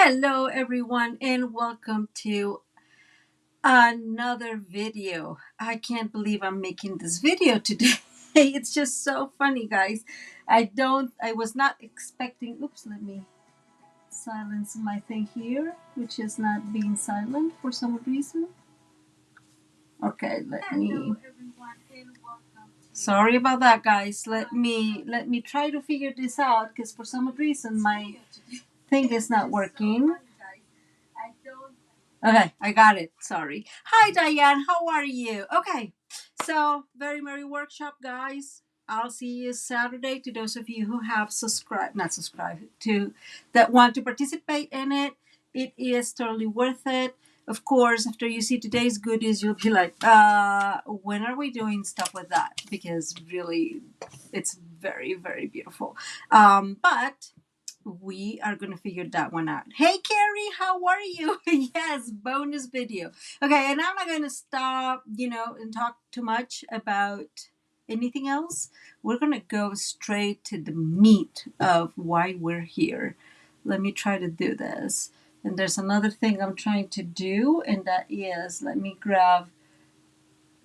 Hello everyone and welcome to another video. I can't believe I'm making this video today. It's just so funny, guys. I was not expecting, oops, let me silence my thing here, which is not being silent for some reason. Okay, sorry about that, guys. Let me try to figure this out because for some reason my thing is not working. Okay, I got it. Sorry. Hi, Diane. How are you? Okay, so very merry workshop, guys. I'll see you Saturday. To those of you who have not subscribed to, that want to participate in it, it is totally worth it. Of course, after you see today's goodies, you'll be like, when are we doing stuff with that? Because really, it's very, very beautiful. But we are going to figure that one out. Hey, Carrie, how are you? Yes, bonus video. Okay, and I'm not going to stop, and talk too much about anything else. We're going to go straight to the meat of why we're here. Let me try to do this. And there's another thing I'm trying to do, and that is, let me grab,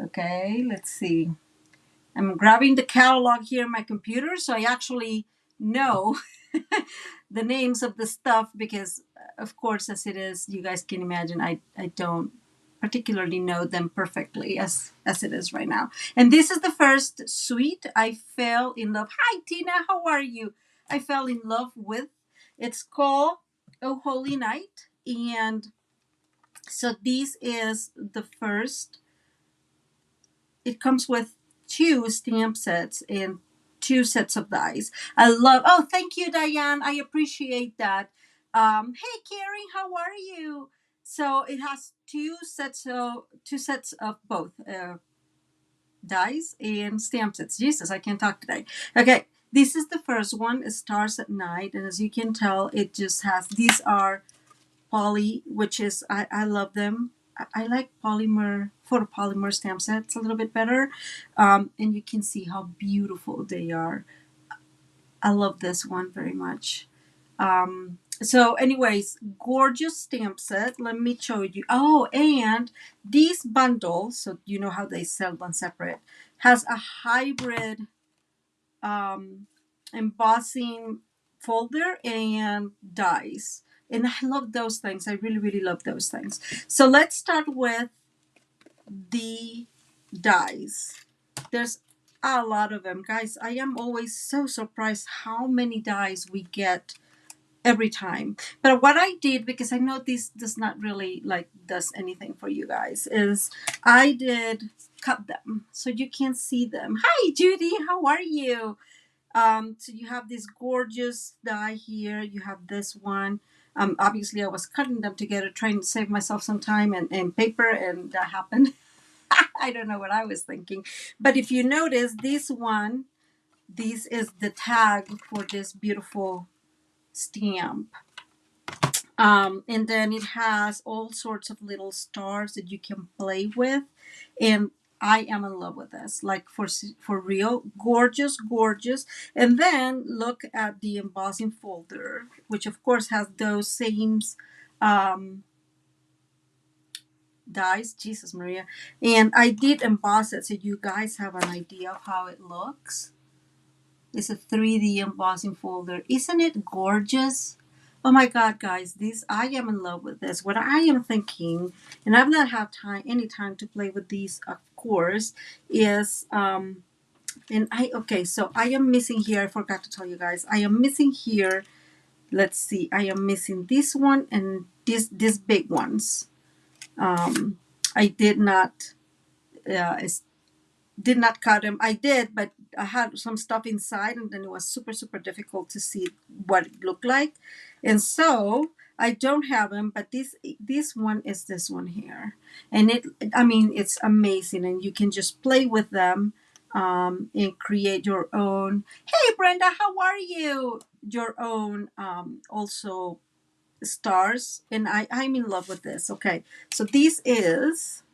okay, let's see. I'm grabbing the catalog here on my computer, so I actually know the names of the stuff because, of course, as it is, you guys can imagine, I don't particularly know them perfectly as it is right now. And this is the first suite I fell in love. Hi, Tina, how are you? I fell in love with. It's called Oh Holy Night, and so this is the first. It comes with 2 stamp sets and 2 sets of dies. Oh, thank you, Diane. I appreciate that. Hey, Carrie, how are you? So it has 2 sets of both dies and stamp sets. Jesus, I can't talk today. Okay, this is the first one, Stars at Night, and as you can tell, it just has, these are poly, which is, I love them. I like photopolymer stamp sets a little bit better. And you can see how beautiful they are. I love this one very much. So anyways, gorgeous stamp set. Let me show you. Oh, and these bundles, so you know how they sell them separate, has a hybrid embossing folder and dies. And I love those things. I really, really love those things. So let's start with the dies. There's a lot of them, guys. I am always so surprised how many dies we get every time. But what I did, because I know this does not really does anything for you guys, is I did cut them so you can see them. Hi, Judy. How are you? So you have this gorgeous die here. You have this one. Obviously, I was cutting them together, trying to save myself some time and paper, and that happened. I don't know what I was thinking. But if you notice, this is the tag for this beautiful stamp. And then it has all sorts of little stars that you can play with. And I am in love with this, like for real, gorgeous, gorgeous. And then look at the embossing folder, which of course has those same dies. Jesus Maria. And I did emboss it so you guys have an idea of how it looks. It's a 3D embossing folder. Isn't it gorgeous? Oh my God, guys, I am in love with this. What I am thinking, and I've not had any time to play with these, of course, is so I am missing here. I forgot to tell you guys. I am missing here. Let's see. I am missing this one and these big ones. I did not cut them. I did, but I had some stuff inside, and then it was super, super difficult to see what it looked like. And so I don't have them, but this one is this one here. And it's amazing, and you can just play with them and create your own. Hey, Brenda, how are you? Your own also stars. And I'm in love with this. Okay, so this is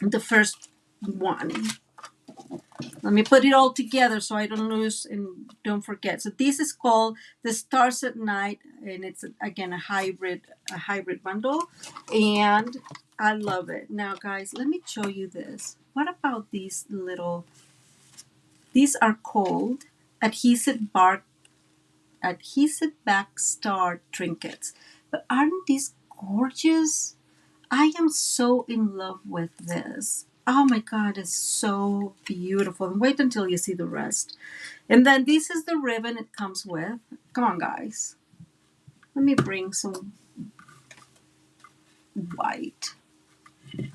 the first one. Let me put it all together so I don't lose and don't forget. So this is called the Stars at Night, and it's again a hybrid bundle, and I love it. Now, guys, let me show you this. What about these little? These are called Adhesive Bark, Adhesive Back Star trinkets. But aren't these gorgeous? I am so in love with this. Oh my God, it's so beautiful. And wait until you see the rest. And then this is the ribbon it comes with. Come on, guys. Let me bring some white.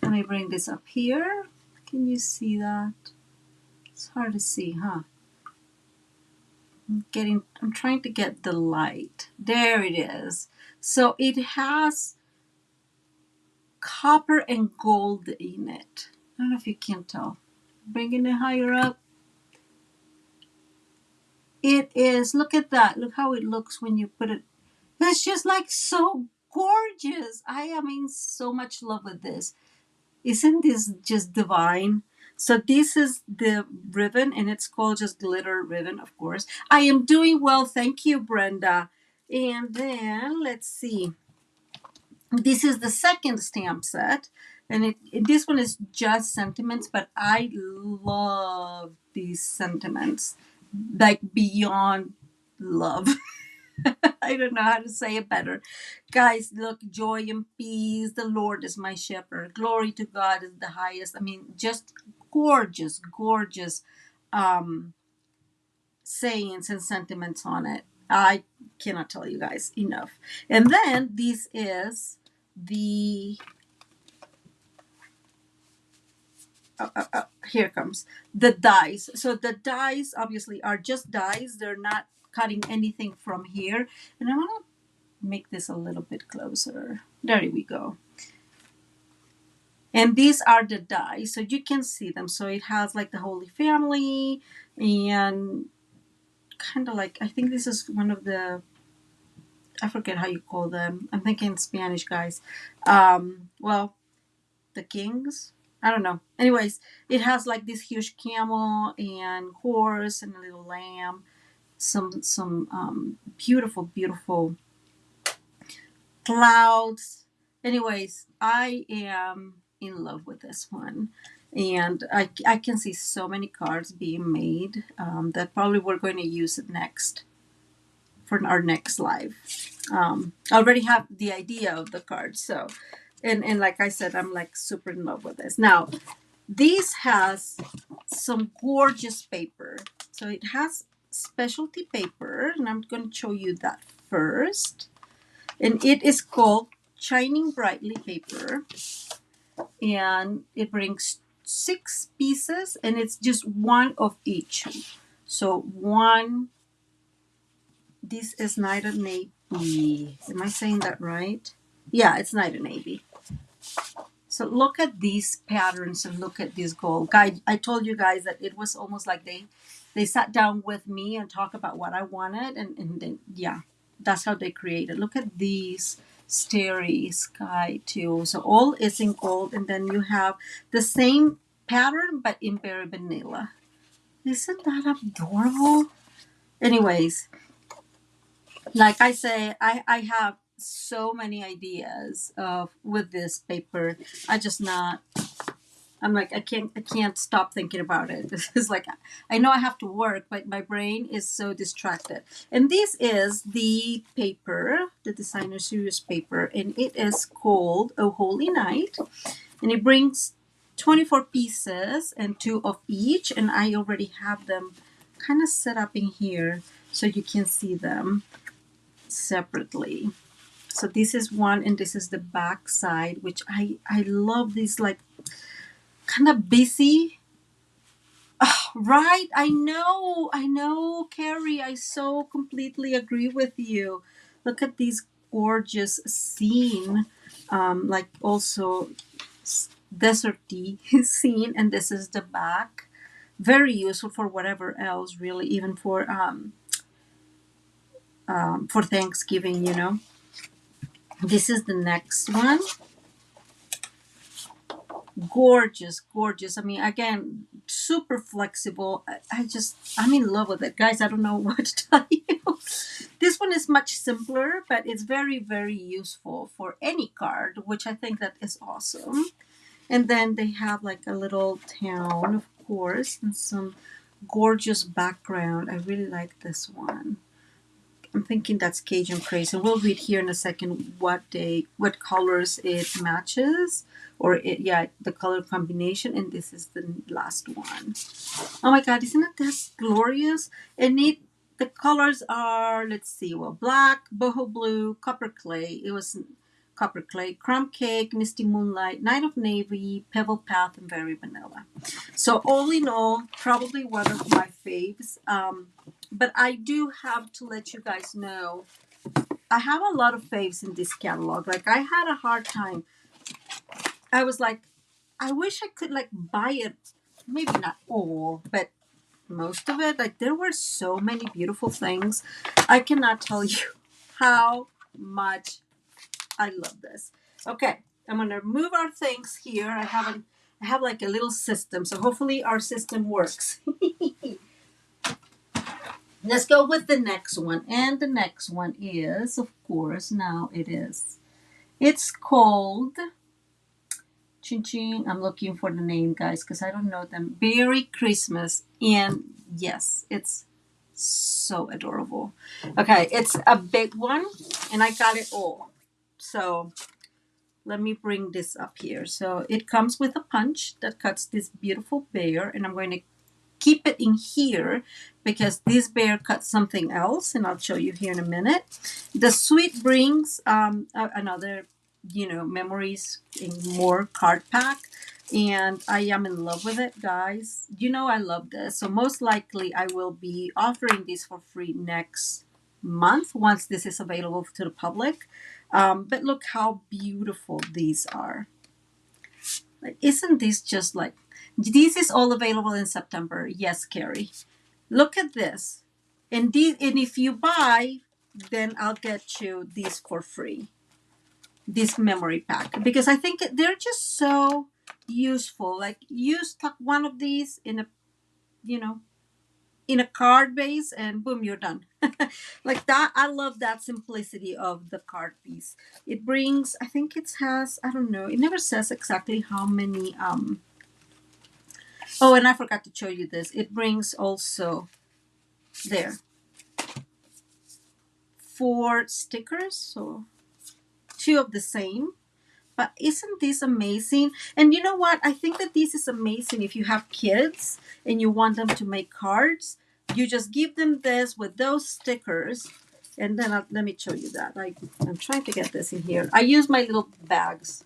Let me bring this up here. Can you see that? It's hard to see, huh? I'm trying to get the light. There it is. So it has copper and gold in it. I don't know if you can tell. Bringing it higher up. It is, look at that. Look how it looks when you put it. It's just like so gorgeous. I am in so much love with this. Isn't this just divine? So this is the ribbon, and it's called just glitter ribbon, of course. I am doing well. Thank you, Brenda. And then let's see. This is the second stamp set, and this one is just sentiments, but I love these sentiments, like beyond love. I don't know how to say it better. Guys, look, joy and peace. The Lord is my shepherd. Glory to God is the highest. I mean, just gorgeous, gorgeous sayings and sentiments on it. I cannot tell you guys enough. And then this is the here comes the dies. So the dies obviously are just dies. They're not cutting anything from here. And I want to make this a little bit closer. There we go. And these are the dies, so you can see them. So it has like the Holy Family, and kind of like, I think this is one of the, I forget how you call them. I'm thinking Spanish, guys. Well, the kings. I don't know. Anyways, it has like this huge camel and horse and a little lamb. Some beautiful, beautiful clouds. Anyways, I am in love with this one. And I can see so many cards being made that probably we're going to use it next for our next live. I already have the idea of the cards. So, and like I said, I'm like super in love with this. Now, this has some gorgeous paper. So it has specialty paper, and I'm going to show you that first. And it is called Shining Brightly paper. And it brings 6 pieces, and it's just one of each. So one, this is Night and Navy. Am I saying that right? Yeah, it's Night and Navy. So look at these patterns and look at this gold. Guys, I told you guys that it was almost like they sat down with me and talked about what I wanted, and then, yeah, that's how they created. Look at these starry sky too. So all is in gold, and then you have the same pattern but in berry vanilla. Isn't that adorable? Anyways, like I say, I have so many ideas of with this paper. I'm like, I can't stop thinking about it. It's like, I know I have to work, but my brain is so distracted. And this is the paper, the Designer Series paper, and it is called Oh Holy Night. And it brings 24 pieces and 2 of each. And I already have them kind of set up in here so you can see them separately. So this is one, and this is the back side, which I love these like kind of busy. Oh, right, I know, Carrie, I so completely agree with you. Look at these gorgeous scene, like also deserty scene, and this is the back. Very useful for whatever else, really, even for Thanksgiving, you know. This is the next one. Gorgeous, gorgeous. I mean, again, super flexible. I'm in love with it, guys. I don't know what to tell you. This one is much simpler, but it's very, very useful for any card, which I think that is awesome. And then they have like a little town, of course, and some gorgeous background. I really like this one. I'm thinking that's Cajun Craze, and we'll read here in a second what colors it matches, or the color combination. And this is the last one. Oh my God, isn't it that glorious? And the colors are, let's see, well, black, boho blue, copper clay. It was copper clay, crumb cake, misty moonlight, night of navy, pebble path, and very vanilla. So all in all, probably one of my faves. But I do have to let you guys know, I have a lot of faves in this catalog. Like, I had a hard time. I was like, I wish I could like buy it, maybe not all, but most of it. Like, there were so many beautiful things. I cannot tell you how much I love this. Okay, I'm gonna move our things here. I have like a little system, so hopefully our system works. Let's go with the next one. And the next one is, of course, it's called Chinching. I'm looking for the name, guys, because I don't know them. Berry Christmas. And yes, it's so adorable. Okay, it's a big one, and I got it all. So let me bring this up here. So it comes with a punch that cuts this beautiful bear, and I'm going to keep it in here because this bear cuts something else, and I'll show you here in a minute. The sweet brings another, memories in more card pack, and I am in love with it, guys. I love this. So most likely I will be offering this for free next month once this is available to the public. But look how beautiful these are. Like, isn't this just like, this is all available in September. Yes, Carrie. Look at this. And if you buy, then I'll get you these for free. This memory pack. Because I think they're just so useful. Like, you stuck one of these in a card base, and boom, you're done. Like that. I love that simplicity of the card piece. It brings, I think it has, I don't know, it never says exactly how many oh, and I forgot to show you this. It brings also there 4 stickers, so 2 of the same. But isn't this amazing? And you know what? I think that this is amazing if you have kids and you want them to make cards. You just give them this with those stickers. And then let me show you that. I'm trying to get this in here. I use my little bags.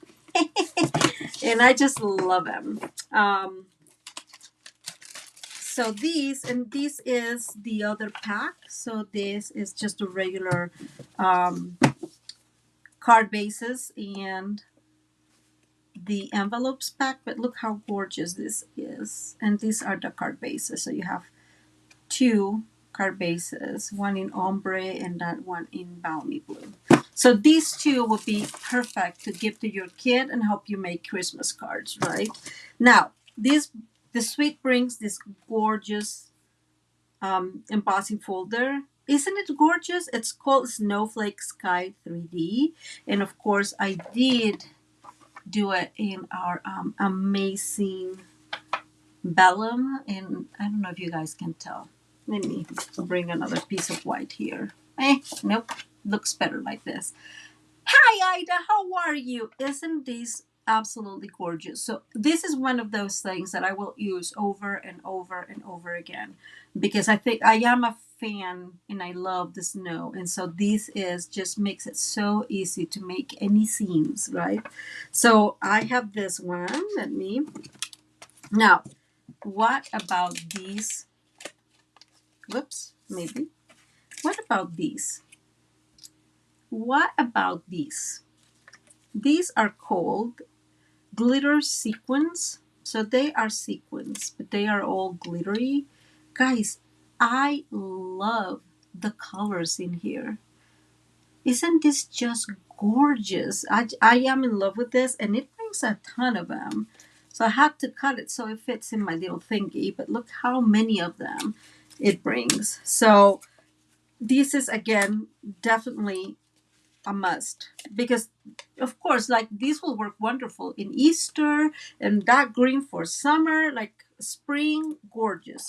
And I just love them. So this is the other pack. So this is just a regular card bases and the envelopes pack. But look how gorgeous this is. And these are the card bases. So you have 2 card bases, one in ombre and that one in balmy blue. So these 2 would be perfect to give to your kid and help you make Christmas cards, right? Now, the suite brings this gorgeous embossing folder. Isn't it gorgeous? It's called Snowflake Sky 3D. And of course, I did do it in our amazing vellum. And I don't know if you guys can tell. Let me bring another piece of white here. Nope. Looks better like this. Hi, Ida. How are you? Isn't this absolutely gorgeous? So this is one of those things that I will use over and over and over again because I think I am a fan and I love the snow. And so this just makes it so easy to make any seams, right? So I have this one. Now, what about these? Whoops, maybe. What about these? What about these? These are called glitter sequins. So they are sequins, but they are all glittery. Guys, I love the colors in here. Isn't this just gorgeous? I am in love with this, and it brings a ton of them. So I had to cut it so it fits in my little thingy, but look how many of them it brings. So this is, again, definitely a must, because of course, like, these will work wonderful in Easter, and that green for summer, like spring, gorgeous.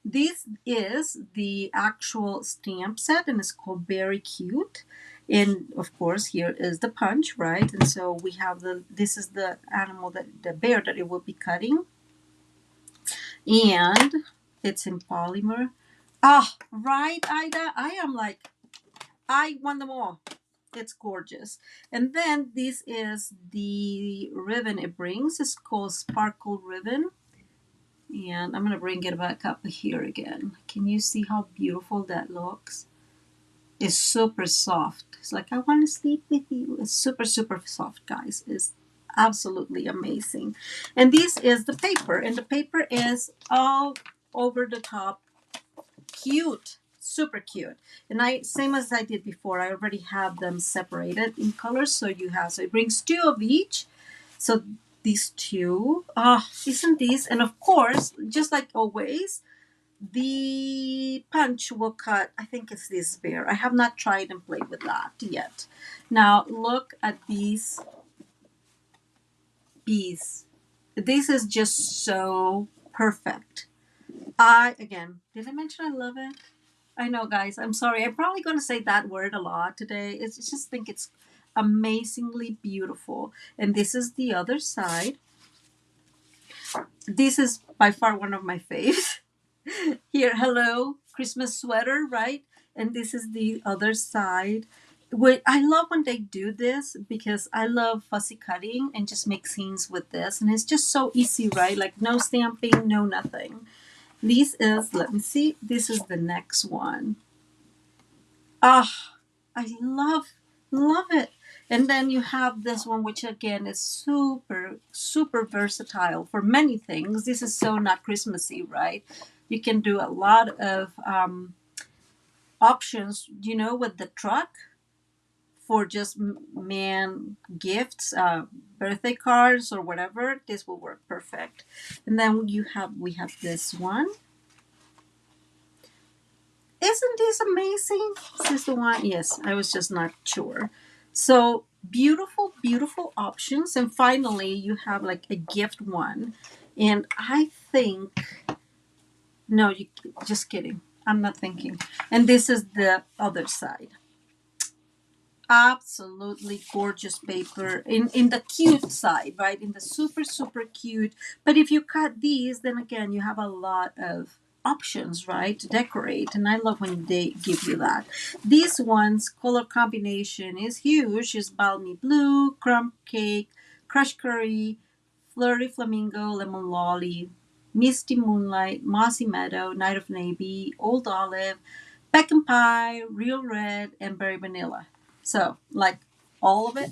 This is the actual stamp set, and it's called Very Cute. And of course, here is the punch, right? And so we have this is the animal, that the bear that it will be cutting, and it's in polymer. Ah, right, Ida, I won them all. It's gorgeous. And then this is the ribbon it brings. It's called Sparkle Ribbon. And I'm going to bring it back up here again. Can you see how beautiful that looks? It's super soft. It's like, I want to sleep with you. It's super, super soft, guys. It's absolutely amazing. And this is the paper. And the paper is all over the top cute, super cute. And same as I did before, I already have them separated in colors. So it brings two of each. So these two, isn't these? And of course, just like always, the punch will cut, I think it's this bear. I have not tried and played with that yet. Now look at these bees. This is just so perfect. Did I mention I love it? I know, guys. I'm sorry. I'm probably going to say that word a lot today. I just think it's amazingly beautiful. And this is the other side. This is by far one of my faves. Here, hello, Christmas sweater, right? And this is the other side. I love when they do this, because I love fussy cutting and just make scenes with this. And it's just so easy, right? Like, no stamping, no nothing. This is, let me see, this is the next one. I love it. And then you have this one, which again is super, super versatile for many things. This is so not Christmassy, right? You can do a lot of options, with the truck for just man gifts, birthday cards or whatever. This will work perfect. And then we have this one. Isn't this amazing? Is this the one? Yes, I was just not sure. So beautiful, beautiful options. And finally, you have like a gift one. And I think, no, just kidding. I'm not thinking. And this is the other side. Absolutely gorgeous paper in the cute side, right? In the super, super cute. But if you cut these, then again, you have a lot of options, right, to decorate. And I love when they give you that. These ones, color combination is huge. Is balmy blue, crumb cake, crushed curry, flirty flamingo, lemon lolly, misty moonlight, mossy meadow, night of navy, old olive, pecan pie, real red, and berry vanilla. So, like, all of it.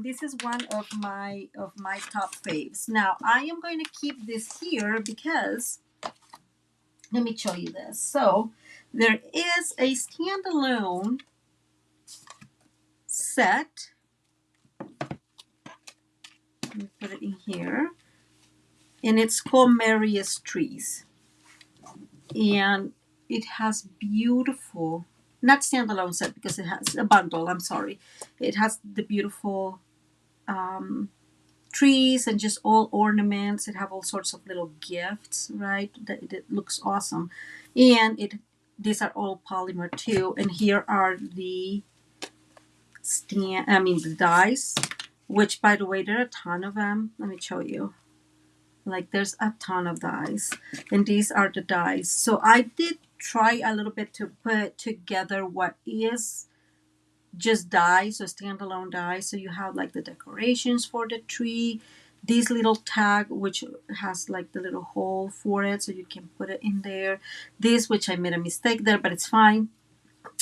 This is one of my top faves. Now I am going to keep this here because, let me show you this. So there is a standalone set. Let me put it in here. And it's called Marius Trees. And it has beautiful, not standalone set because it has a bundle, I'm sorry. It has the beautiful trees and just all ornaments. It have all sorts of little gifts, right? That looks awesome. And these are all polymer too. And here are the the dies, which, by the way, there are a ton of them. Let me show you. Like, there's a ton of dies, and these are the dies. So I did try a little bit to put together what is just dies, so standalone dies. So you have like the decorations for the tree, this little tag which has like the little hole for it, so you can put it in there. This, which I made a mistake there, but it's fine.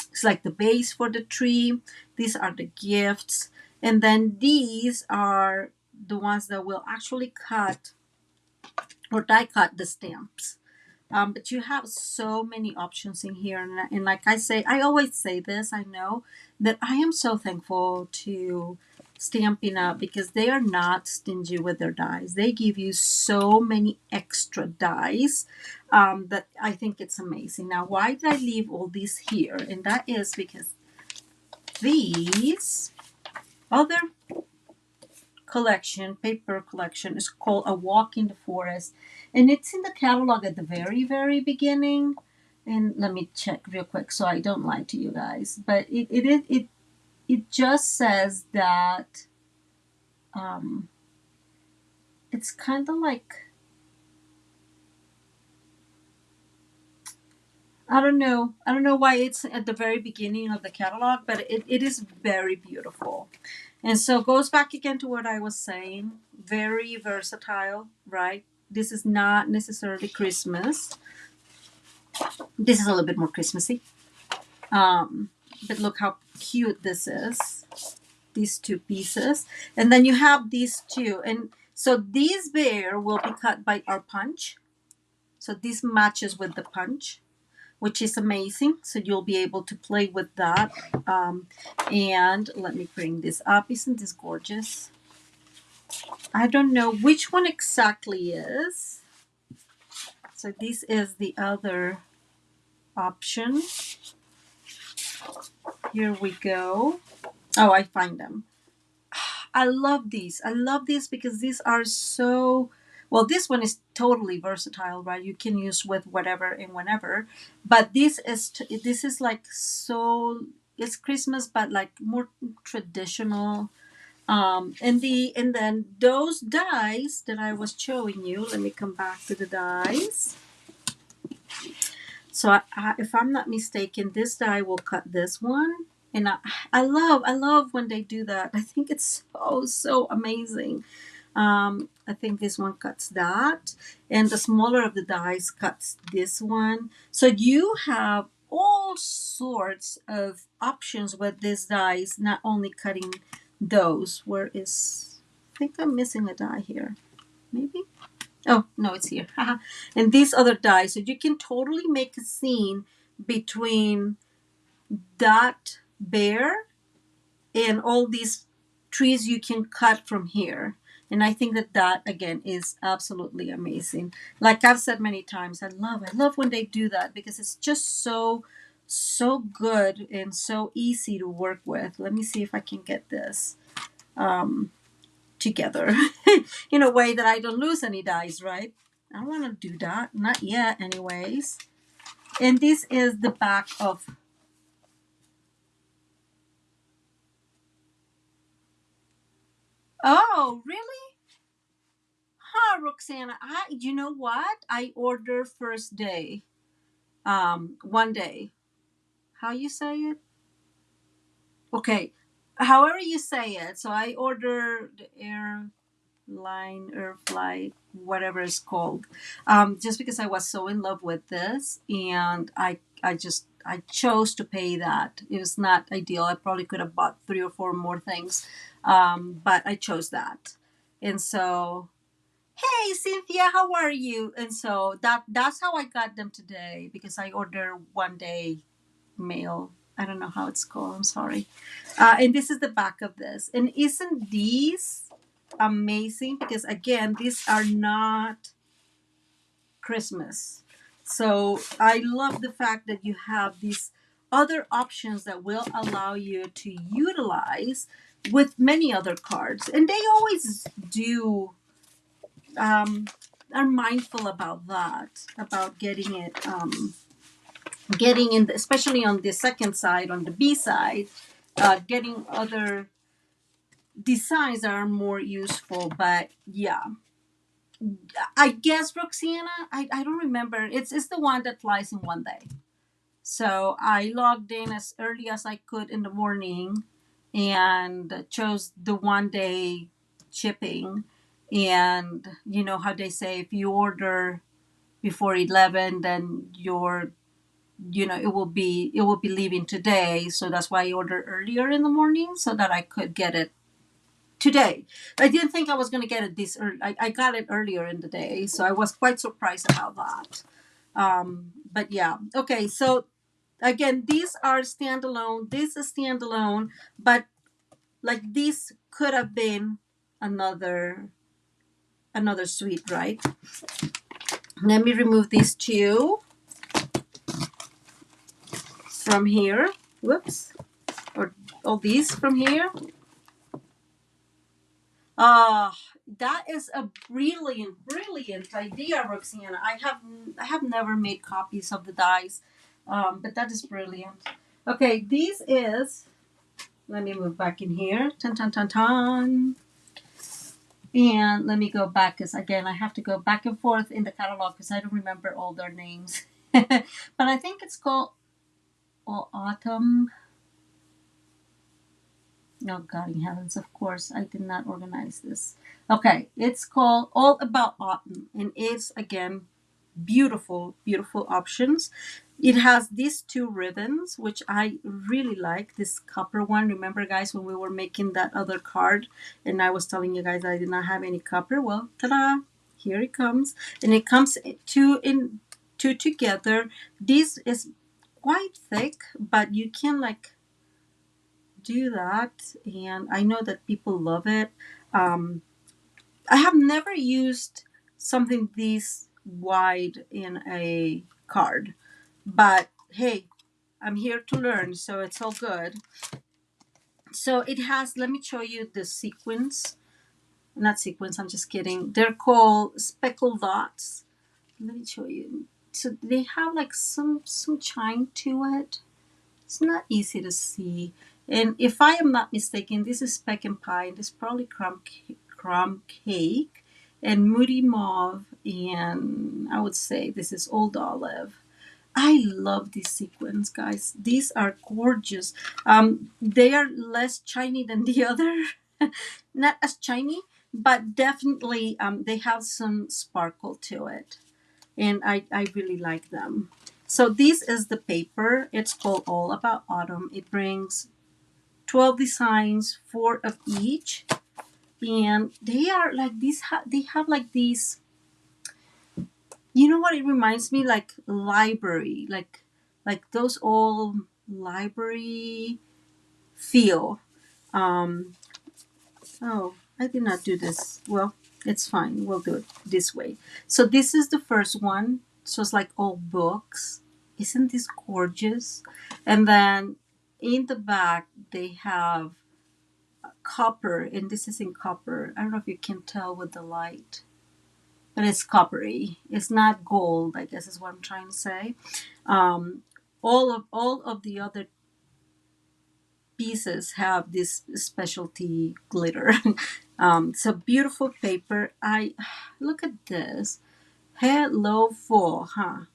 It's like the base for the tree. These are the gifts, and then these are the ones that will actually cut or die cut the stamps. But you have so many options in here. And like I always say this, I know that I am so thankful to Stampin'Up because they are not stingy with their dies. They give you so many extra dies that I think it's amazing. Now, why did I leave all these here? And that is because these other collection, paper collection, is called A Walk in the Forest. And it's in the catalog at the very, very beginning. And let me check real quick so I don't lie to you guys. But it just says that it's kind of like, I don't know why it's at the very beginning of the catalog, but it is very beautiful. And so it goes back again to what I was saying. Very versatile, right? This is not necessarily Christmas. This is a little bit more Christmassy. But look how cute this is. These two pieces. And then you have these two. And so these bear will be cut by our punch. So this matches with the punch, which is amazing. So you'll be able to play with that. And let me bring this up. Isn't this gorgeous? I don't know which one exactly is. So this is the other option. Here we go. Oh, I find them. I love these. I love these because these are so, well, this one is totally versatile, right? You can use with whatever and whenever. But this is like so, it's Christmas, but like more traditional. And then those dies that I was showing you, let me come back to the dies. So if I'm not mistaken, this die will cut this one. And I love when they do that. I think it's so amazing. I think this one cuts that. And the smaller of the dies cuts this one. So you have all sorts of options with these dies, not only cutting those. I think I'm missing a die here. Maybe? Oh, no, it's here. And these other dies. So you can totally make a scene between that bear and all these trees you can cut from here. And I think that again is absolutely amazing. Like I've said many times, I love when they do that because it's just so good and so easy to work with. Let me see if I can get this together in a way that I don't lose any dies, right? I don't want to do that. Not yet, anyways. And this is the back of. Oh, really? Huh, Roxana? You know what? I order first day. One day. How you say it? Okay. However you say it. So I order the air flight, whatever it's called. Just because I was so in love with this, and I chose to pay that. It was not ideal. I probably could have bought 3 or 4 more things, but I chose that. And so, hey Cynthia, how are you? And so that's how I got them today because I ordered one day mail. I don't know how it's called. I'm sorry. And this is the back of this. And isn't these amazing? Because again, these are not Christmas. So I love the fact that you have these other options that will allow you to utilize with many other cards. And they always do are mindful about that, about getting it getting in, especially on the second side, on the B side, getting other designs that are more useful. But yeah, I guess Roxana, I don't remember. It's the one that flies in one day. So I logged in as early as I could in the morning and chose the one day shipping. And you know how they say if you order before 11, then it will be leaving today. So that's why I ordered earlier in the morning so that I could get it today. I didn't think I was going to get it this early. I got it earlier in the day, so I was quite surprised about that. But yeah, okay. So again, these are standalone. This is standalone, but like this could have been another suite, right? Let me remove these two from here. Whoops. Or all these from here. Ah, that is a brilliant idea, Roxana. I have never made copies of the dies, but that is brilliant. Okay, this is. Let me move back in here. Tan tan tan tan. And let me go back because again I have to go back and forth in the catalog because I don't remember all their names. But I think it's called Autumn. Oh God in heavens, of course I did not organize this. Okay, it's called All About Autumn, and it's again beautiful options. It has these two ribbons, which I really like. This copper one. Remember, guys, when we were making that other card, and I was telling you guys I did not have any copper. Well, ta-da! Here it comes, and it comes two together. This is quite thick, but you can like do that, and I know that people love it. I have never used something this wide in a card, but hey, I'm here to learn, so it's all good. So it has, let me show you the sequins. Not sequins, I'm just kidding. They're called speckled dots. Let me show you. So they have like some shine to it. It's not easy to see. And if I am not mistaken, this is Speck and Pie. This is probably crumb cake and Moody Mauve. And I would say this is Old Olive. I love these sequins, guys. These are gorgeous. They are less shiny than the other. Not as shiny, but definitely they have some sparkle to it. And I really like them. So this is the paper. It's called All About Autumn. It brings 12 designs, 4 of each. And they are like these, they have like these, you know what it reminds me? Like library, like those old library feel. Um, oh, I did not do this. Well, it's fine. We'll do it this way. So this is the first one. So it's like old books. Isn't this gorgeous? And then in the back they have copper, and this is in copper. I don't know if you can tell with the light, but it's coppery. It's not gold, I guess is what I'm trying to say. Um, all of the other pieces have this specialty glitter. So beautiful paper. I look at this. Hello for, huh?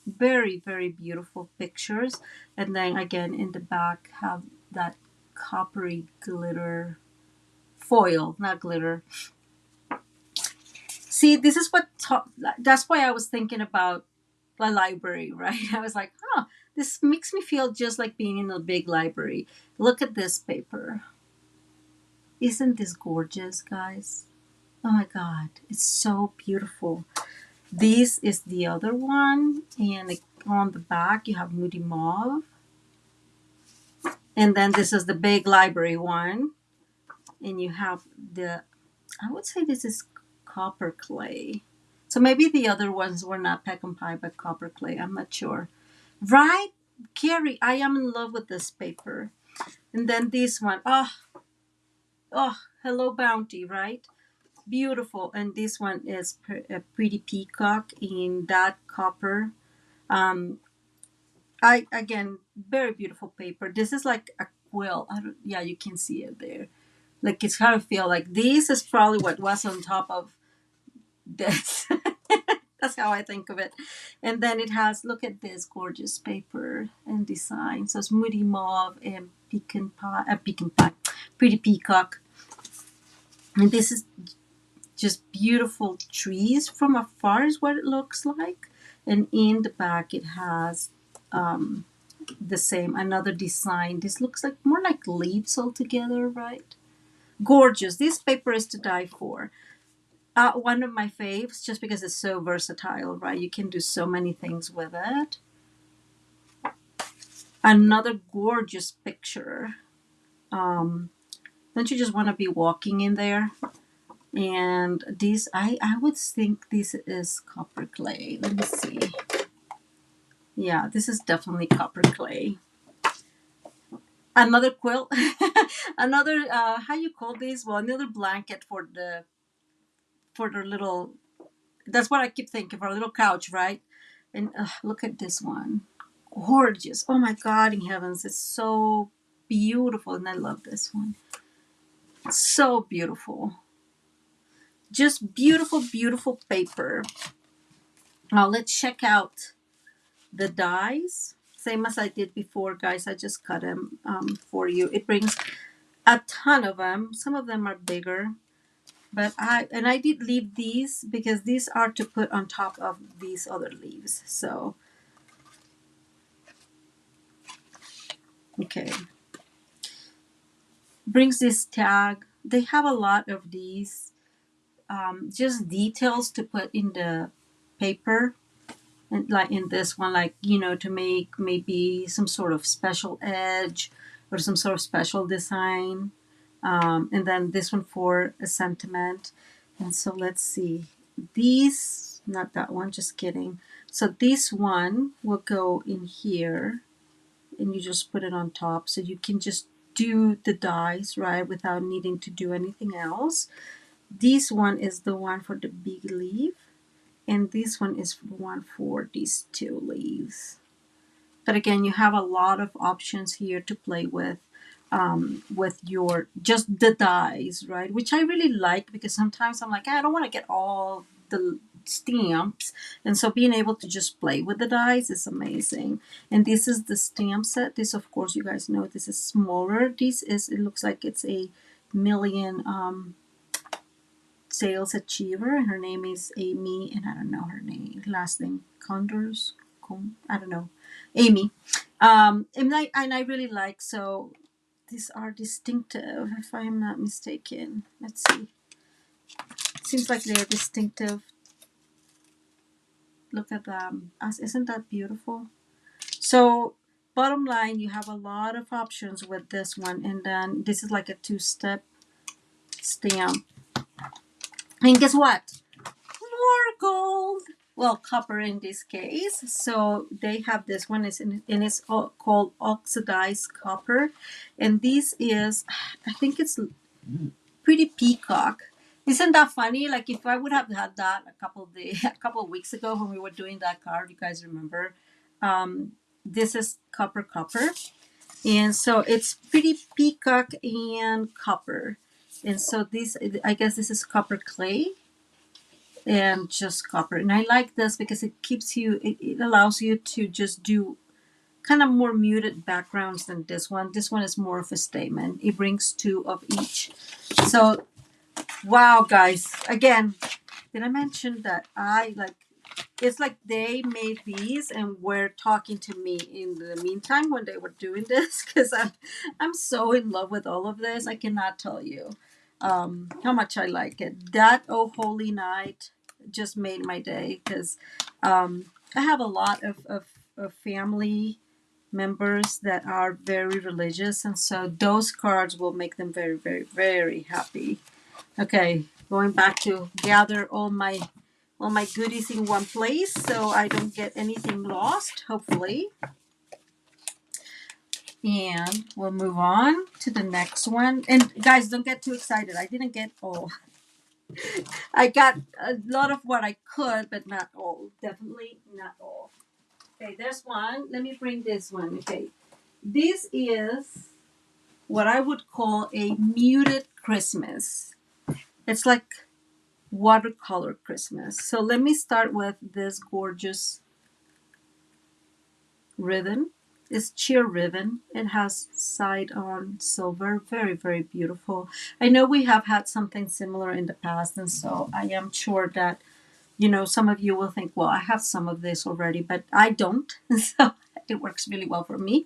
Very beautiful pictures. And then again in the back have that coppery glitter foil, not glitter. See, this is what that's why I was thinking about a library, right? I was like, oh, this makes me feel just like being in a big library. Look at this paper. Isn't this gorgeous, guys? Oh my God, it's so beautiful. This is the other one, and on the back you have Moody Mauve. And then this is the big library one. And you have the, I would say this is copper clay. So maybe the other ones were not peck and pie, but copper clay. I'm not sure. Right, Carrie, I am in love with this paper. And then this one, oh, Hello Bounty, right? Beautiful. And this one is a Pretty Peacock in that copper. Again, very beautiful paper. This is like a quill. Yeah, you can see it there. Like it's how I feel like this is probably what was on top of this. That's how I think of it. And then it has, look at this gorgeous paper and design. So it's Moody Mauve and Pecan Pie, Pretty Peacock. And this is just beautiful trees from afar is what it looks like. And in the back it has the same, another design. This looks like more like leaves altogether, right? Gorgeous. This paper is to die for. One of my faves, just because it's so versatile, right? You can do so many things with it. Another gorgeous picture. Don't you just want to be walking in there? And this, I would think this is copper clay. Let me see. Yeah, this is definitely copper clay. Another quilt, another how you call this? Well, another blanket for the little. That's what I keep thinking, for a little couch, right? And look at this one, gorgeous. Oh my God, in heavens, it's so beautiful, and I love this one. So beautiful, just beautiful, beautiful paper. Now let's check out the dies. Same as I did before, guys. I just cut them for you. It brings a ton of them. Some of them are bigger, but I did leave these because these are to put on top of these other leaves. So okay, brings this tag. They have a lot of these just details to put in the paper. And like in this one, like, you know, to make maybe some sort of special edge or some sort of special design. And then this one for a sentiment. And so let's see. These, not that one, just kidding. So this one will go in here and you just put it on top. So you can just do the dies, right, without needing to do anything else. This one is the one for the big leaf. And this one is one for these two leaves. But again, you have a lot of options here to play with your just the dies, right? Which I really like because sometimes I'm like, I don't want to get all the stamps, and so being able to just play with the dies is amazing. And this is the stamp set. This, of course, you guys know this is smaller. This is, it looks like it's a million sales achiever. Her name is Amy, and I don't know her name, last name Condors. I don't know, Amy. And I really like, so these are distinctive, if I am not mistaken. Let's see. Seems like they're distinctive. Look at them. Isn't that beautiful? So bottom line, you have a lot of options with this one, and then this is like a two-step stamp. And guess what? More gold. Well, copper in this case. So they have this one is and it's called oxidized copper, and this is, I think it's pretty peacock. Isn't that funny? Like if I would have had that a couple of weeks ago when we were doing that card, you guys remember? This is copper, and so it's pretty peacock and copper, and so this, I guess this is copper clay and just copper. And I like this because it keeps you, it allows you to just do kind of more muted backgrounds than this one. This one is more of a statement. It brings two of each. So, wow, guys. Again, did I mention that I like, it's like they made these and were talking to me in the meantime when they were doing this, because I'm so in love with all of this. I cannot tell you how much I like it. That Oh Holy Night just made my day because I have a lot of family members that are very religious, and so those cards will make them very, very, very happy. Okay, going back to gather all my goodies in one place so I don't get anything lost, hopefully. And we'll move on to the next one. And guys, don't get too excited. I didn't get all. I got a lot of what I could, but not all. Definitely not all. Okay, there's one. Let me bring this one. Okay, this is what I would call a muted Christmas. It's like watercolor Christmas. So let me start with this gorgeous ribbon. It's sheer ribbon. It has side on silver. Very, very beautiful. I know we have had something similar in the past, and so I am sure that, you know, some of you will think, well, I have some of this already, but I don't. So it works really well for me.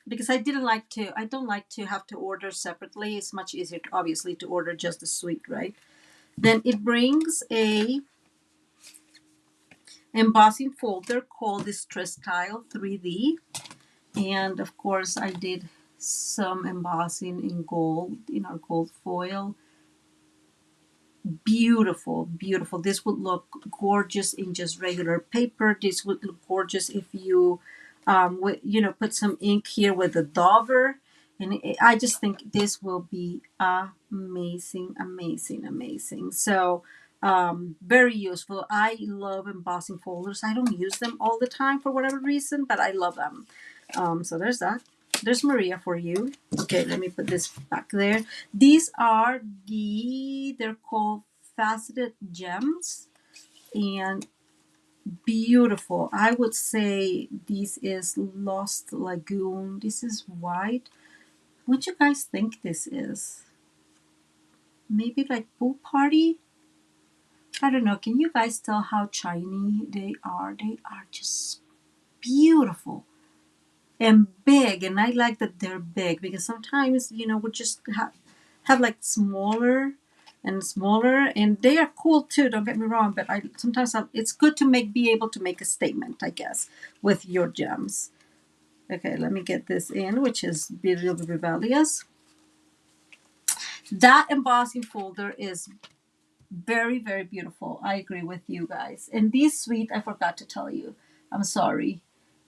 Because I don't like to have to order separately. It's much easier, obviously, to order just the suite, right? Then it brings a embossing folder called Distress Tile 3D. And of course I did some embossing in gold, in our gold foil. Beautiful, beautiful. This would look gorgeous in just regular paper. This would look gorgeous if you put some ink here with the dauber. And I just think this will be amazing, amazing, amazing. So very useful. I love embossing folders. I don't use them all the time for whatever reason, but I love them. So there's that. There's Maria for you. Okay, let me put this back there. These are they're called faceted gems, and beautiful. I would say this is Lost Lagoon. This is white. What do you guys think this is? Maybe like pool party? I don't know. Can you guys tell how shiny they are? They are just beautiful and big. And I like that they're big because sometimes, we just have like smaller and smaller, and they are cool too. Don't get me wrong, but it's good to be able to make a statement, I guess, with your gems. Okay, let me get this in, which is really rebellious. That embossing folder is very, very beautiful. I agree with you guys. And this suite, I forgot to tell you. I'm sorry.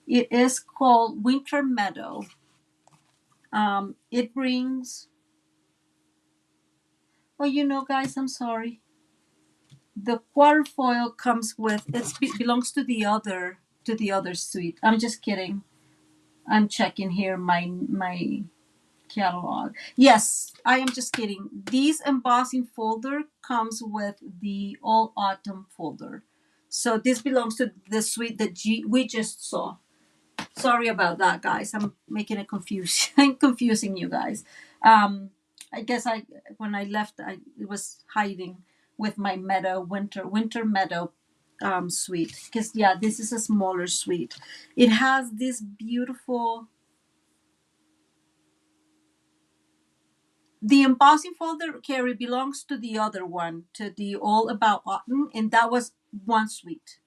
It is called Winter Meadow. It brings. Well, guys, I'm sorry. The quarter foil comes with belongs to the other suite. I'm just kidding. I'm checking here my catalog. Yes, I am just kidding. This embossing folder comes with the all autumn folder. So this belongs to the suite that we just saw. Sorry about that, guys. I'm making it confusing you guys. I guess when I left, it was hiding with my winter meadow suite. Because yeah, this is a smaller suite. It has this beautiful. The embossing folder, Carrie, belongs to the other one, to the All About Autumn, and that was one suite.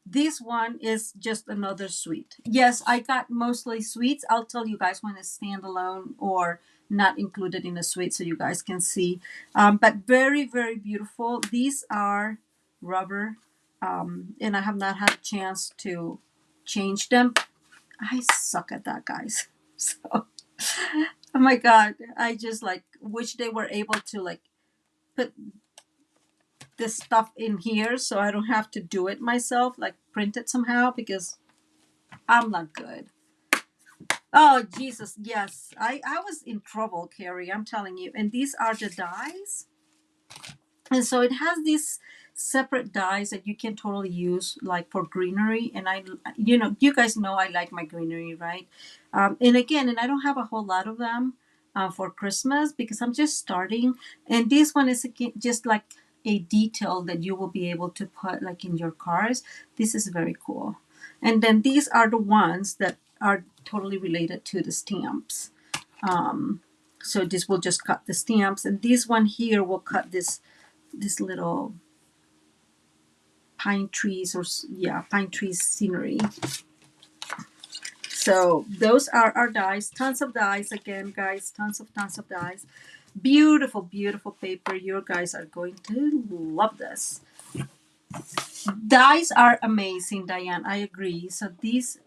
This one is just another suite. Yes, I got mostly suites. I'll tell you guys when it's standalone or not included in a suite so you guys can see. But very, very beautiful. These are rubber, and I have not had a chance to change them. I suck at that, guys. So, oh my God, I just like wish they were able to like put this stuff in here so I don't have to do it myself, like print it somehow, because I'm not good. Oh, Jesus. Yes. I was in trouble, Carrie. I'm telling you. And these are the dies. And so it has these separate dies that you can totally use like for greenery. And you guys know I like my greenery, right? And I don't have a whole lot of them for Christmas because I'm just starting. And this one is just like a detail that you will be able to put like in your cars. This is very cool. And then these are the ones that are totally related to the stamps. So this will just cut the stamps, and this one here will cut this little pine trees pine trees scenery. So those are our dies. Tons of dies again, guys. Tons of dies. Beautiful, beautiful paper. You guys are going to love this. Dies are amazing, Diane. I agree. So these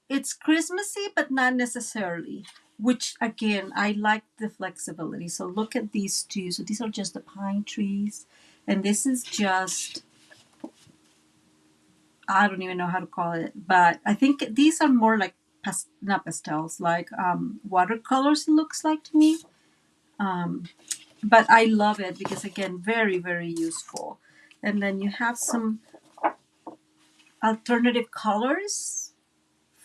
it's Christmassy, but not necessarily. Which again, I like the flexibility. So look at these two. So these are just the pine trees, and this is just, I don't even know how to call it, but I think these are more like not pastels, like watercolors. It looks like to me. But I love it because again, very, very useful. And then you have some alternative colors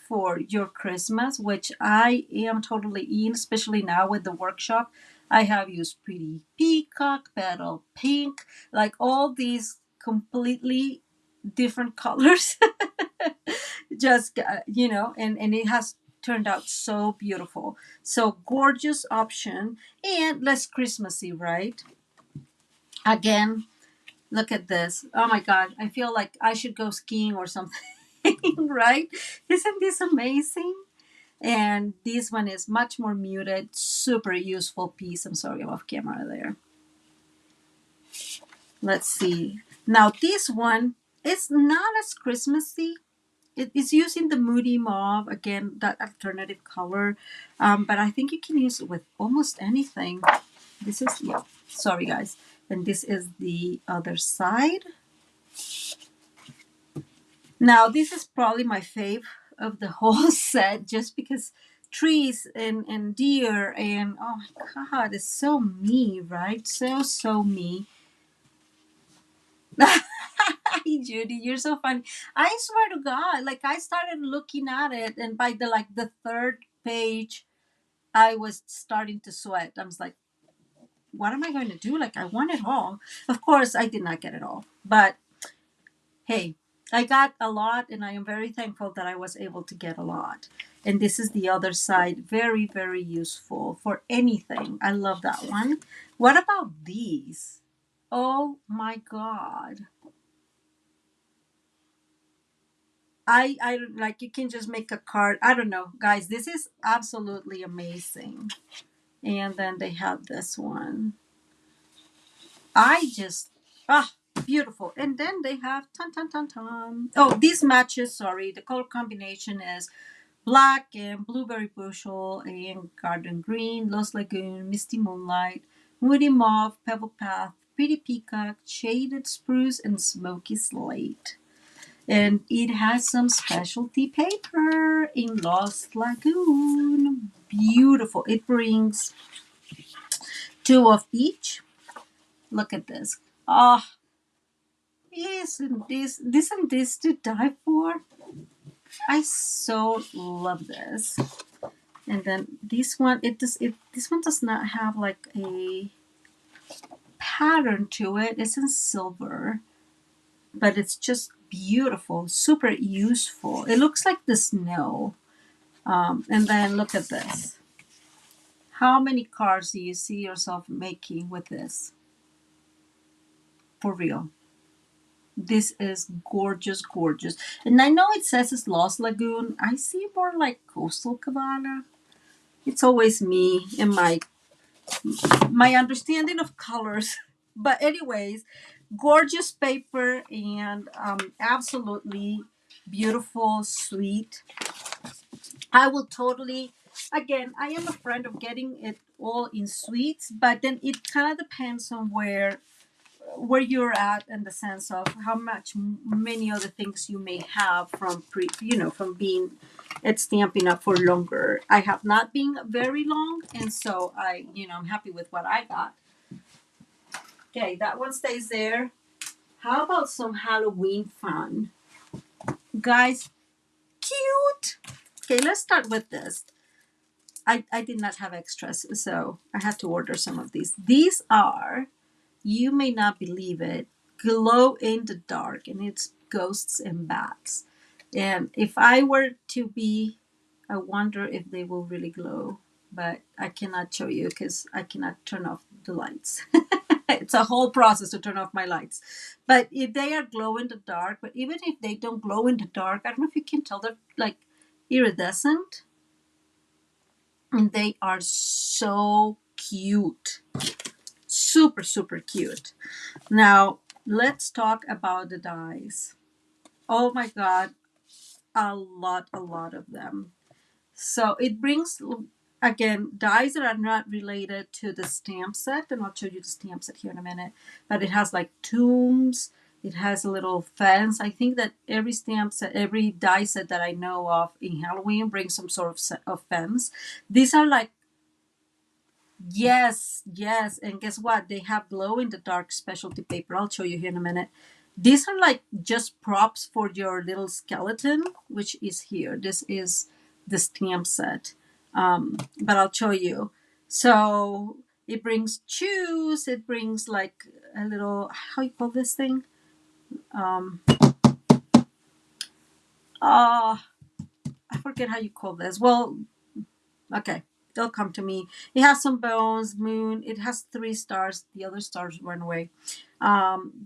for your Christmas, which I am totally in, especially now with the workshop. I have used Pretty Peacock, Petal Pink, like all these completely different colors. Just, and it has turned out so beautiful. So gorgeous option and less Christmassy, right? Again, look at this. Oh my God. I feel like I should go skiing or something, right? Isn't this amazing? And this one is much more muted, super useful piece. I'm sorry, I'm off camera there. Let's see. Now this one is not as Christmassy. It is using the Moody Mauve, again, that alternative color. But I think you can use it with almost anything. This is, yeah, sorry guys. And this is the other side. Now this is probably my fave of the whole set, just because trees and deer and oh my god, it's so me, right? So me. Judy, you're so funny. I swear to God, like I started looking at it, and by the third page, I was starting to sweat. I was like, what am I going to do? Like I want it all. Of course, I did not get it all, but hey, I got a lot, and I am very thankful that I was able to get a lot. And this is the other side, very very useful for anything. I love that one. What about these? Oh my God. I like, you can just make a card. I don't know, guys. This is absolutely amazing. And then they have this one. I just beautiful. And then they have ton ton ton ton. Oh, these matches. Sorry, the color combination is black and blueberry bushel and garden green, Lost Lagoon, misty moonlight, moody mauve, pebble path, pretty peacock, shaded spruce, and smoky slate. And it has some specialty paper in Lost Lagoon. Beautiful. It brings two of each. Look at this. Oh, isn't this to die for? I so love this. And then this one, this one does not have like a pattern to it. It's in silver, but it's just beautiful, super useful. It looks like the snow. And then look at this. How many cards do you see yourself making with this? For real. This is gorgeous, gorgeous. And I know it says it's Lost Lagoon. I see more like Coastal Cabana. It's always me and my understanding of colors. But anyways, gorgeous paper and absolutely beautiful, sweet. I will totally, again, I am a friend of getting it all in suites, but then it kind of depends on where you're at, in the sense of how much many other things you may have from from being at Stampin' Up for longer. I have not been very long, and so I'm happy with what I got. Okay, that one stays there. How about some Halloween fun? Guys, cute. Okay, let's start with this. I did not have extras, so I had to order some of these. These are, you may not believe it, glow in the dark, and it's ghosts and bats. And if I were to be, I wonder if they will really glow, but I cannot show you because I cannot turn off the lights. It's a whole process to turn off my lights. But if they are glow in the dark, but even if they don't glow in the dark, I don't know if you can tell, they're like iridescent. And they are so cute. Super, super cute. Now, let's talk about the dies. Oh my God, a lot of them. So it brings, again, dies that are not related to the stamp set, and I'll show you the stamp set here in a minute. But it has like tombs. It has a little fence. I think that every stamp set, every die set that I know of in Halloween brings some sort of set of fence. These are like, yes, yes. And guess what? They have glow in the dark specialty paper. I'll show you here in a minute. These are like just props for your little skeleton, which is here. This is the stamp set. But I'll show you. So it brings shoes. It brings like a little, how you call this thing? I forget how you call this. Well, okay, they'll come to me. It has some bones, moon. It has 3 stars. The other stars run away.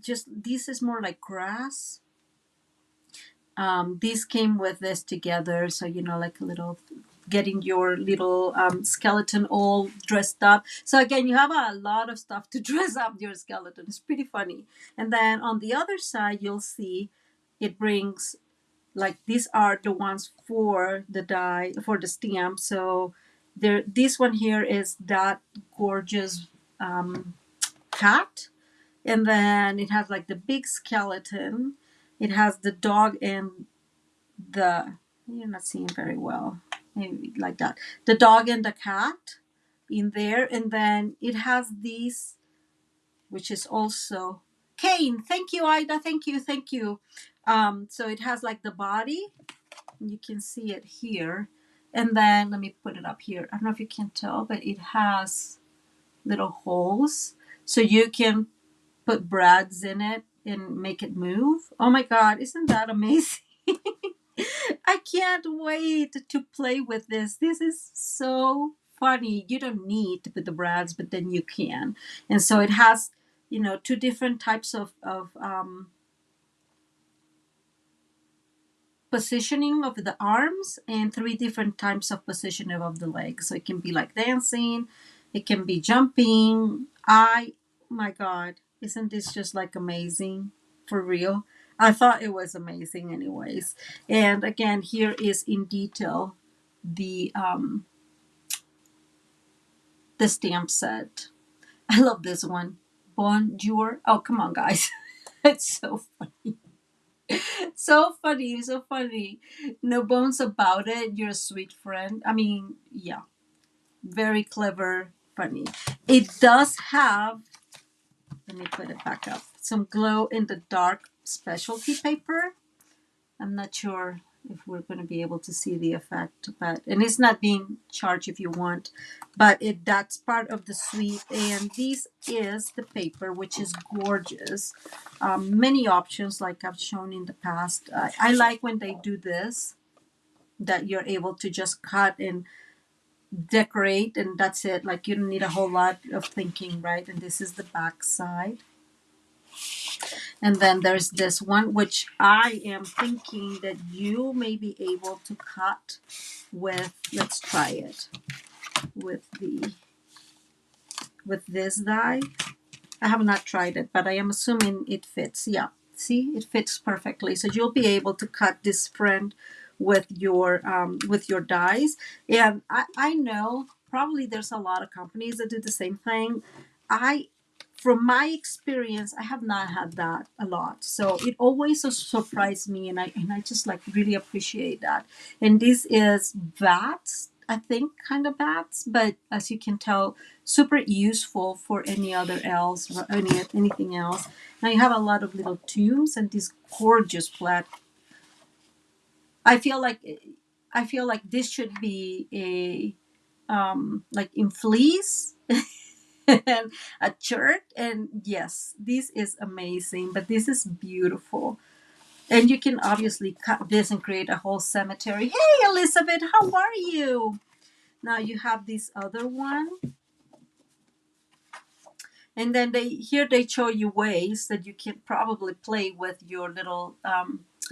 Just this is more like grass. These came with this together, so like a little getting your little skeleton all dressed up. So again, you have a lot of stuff to dress up your skeleton. It's pretty funny. And then on the other side, you'll see it brings, like, these are the ones for the die, for the stamp. So there, this one here is that gorgeous cat. And then it has like the big skeleton. It has the dog and the, you're not seeing very well, maybe like that, the dog and the cat in there. And then it has these, which is also cane. Thank you, Ida. Thank you. So it has like the body, you can see it here. And then let me put it up here. I don't know if you can tell, but it has little holes, so you can put brads in it and make it move. Oh my God, isn't that amazing? I can't wait to play with this. This is so funny. You don't need to put the brads, but then you can. And so it has, you know, two different types of positioning of the arms and three different types of positioning of the legs. So it can be like dancing, it can be jumping. My God, isn't this just like amazing? For real. I thought it was amazing anyways. And again, here is in detail the stamp set. I love this one. Bonjour. Oh, come on, guys. It's so funny. So funny. No bones about it. You're a sweet friend. I mean, yeah, very clever, funny. It does have, let me put it back up, some glow in the dark specialty paper. I'm not sure if we're going to be able to see the effect, but, and it's not being charged if you want, but that's part of the suite. And this is the paper, which is gorgeous. Many options, like I've shown in the past. I like when they do this, that you're able to just cut and decorate, and that's it. Like, you don't need a whole lot of thinking, right? And this is the back side. And then there's this one, which I am thinking that you may be able to cut with, let's try it, with this die. I have not tried it, but I am assuming it fits. Yeah, see, it fits perfectly. So you'll be able to cut this friend with your dies. And I know probably there's a lot of companies that do the same thing. From my experience, I have not had that a lot. So it always surprised me, and I just like really appreciate that. And this is bats, I think, kind of bats, but as you can tell, super useful for any other else, or anything else. Now you have a lot of little tombs and this gorgeous flat. I feel like this should be a like in fleece. And a shirt. And yes, this is amazing, but this is beautiful. And you can obviously cut this and create a whole cemetery. Hey, Elizabeth, how are you? Now you have this other one. And then they show you ways that you can probably play with your little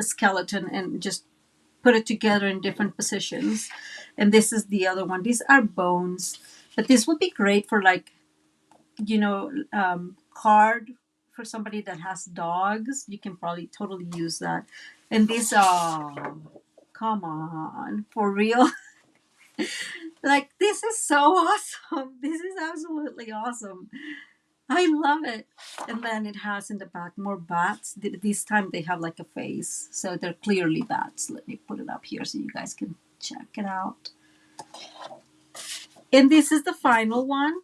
skeleton and just put it together in different positions. And this is the other one. These are bones, but this would be great for, like, you know, card for somebody that has dogs. You can probably totally use that. And these are, come on, for real. Like, this is so awesome. This is absolutely awesome. I love it. And then it has in the back more bats. This time they have like a face, so they're clearly bats. Let me put it up here so you guys can check it out. And this is the final one.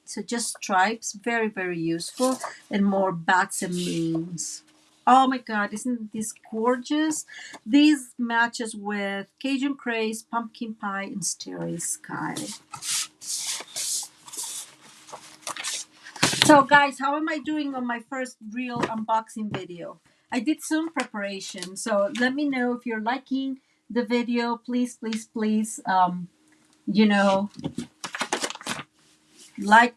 So just stripes, very, very useful, and more bats and moons. Oh my God, isn't this gorgeous? These matches with Cajun Craze, Pumpkin Pie, and Starry Sky. So guys, how am I doing on my first real unboxing video? I did some preparation, so let me know if you're liking the video. Please, you know, like,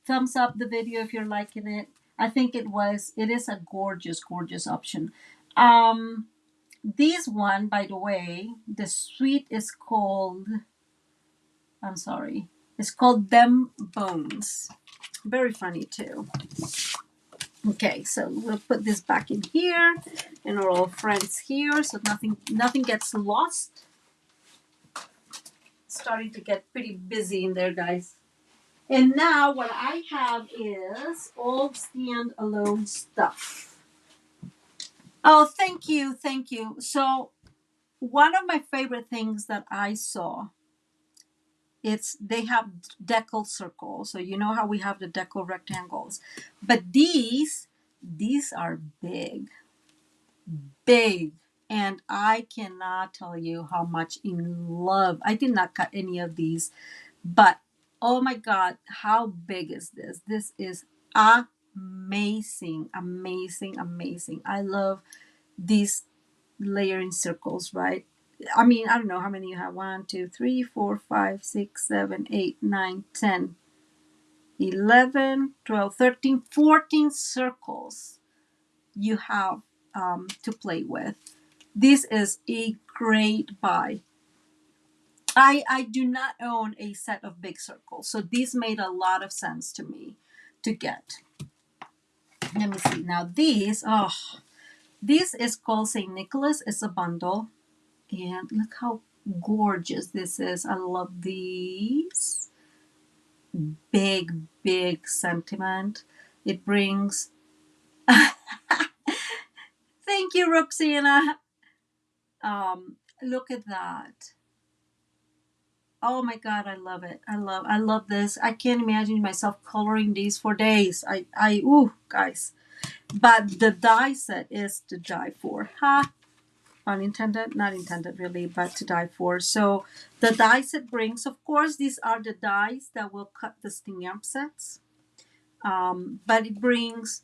thumbs up the video if you're liking it. I think it is a gorgeous option. This one, by the way, the sweet is called, I'm sorry, it's called Them Bones. Very funny too. Okay, so we'll put this back in here and our old friends here so nothing gets lost. It's starting to get pretty busy in there, guys. And now what I have is all standalone stuff. Oh, thank you, thank you. So one of my favorite things that I saw, it's they have decal circles. So you know how we have the decal rectangles, but these are big, big. And I cannot tell you how much in love. I did not cut any of these, but oh my God, how big is this? This is amazing, amazing, amazing. I love these layering circles, right? I mean, I don't know how many you have. 1, 2, 3, 4, 5, 6, 7, 8, 9, 10, 11, 12, 13, 14 circles you have to play with. This is a great buy. I do not own a set of big circles, so these made a lot of sense to me to get. Let me see. Now these, oh, this is called St. Nicholas. It's a bundle. And look how gorgeous this is. I love these. Big, big sentiment. It brings. Thank you, Roxana. Look at that. Oh my God, I love it. I love this. I can't imagine myself coloring these for days. Ooh, guys. But the die set is to die for. Ha! Unintended, not intended really, but to die for. So the dies it brings, of course, these are the dies that will cut the stamp sets. But it brings,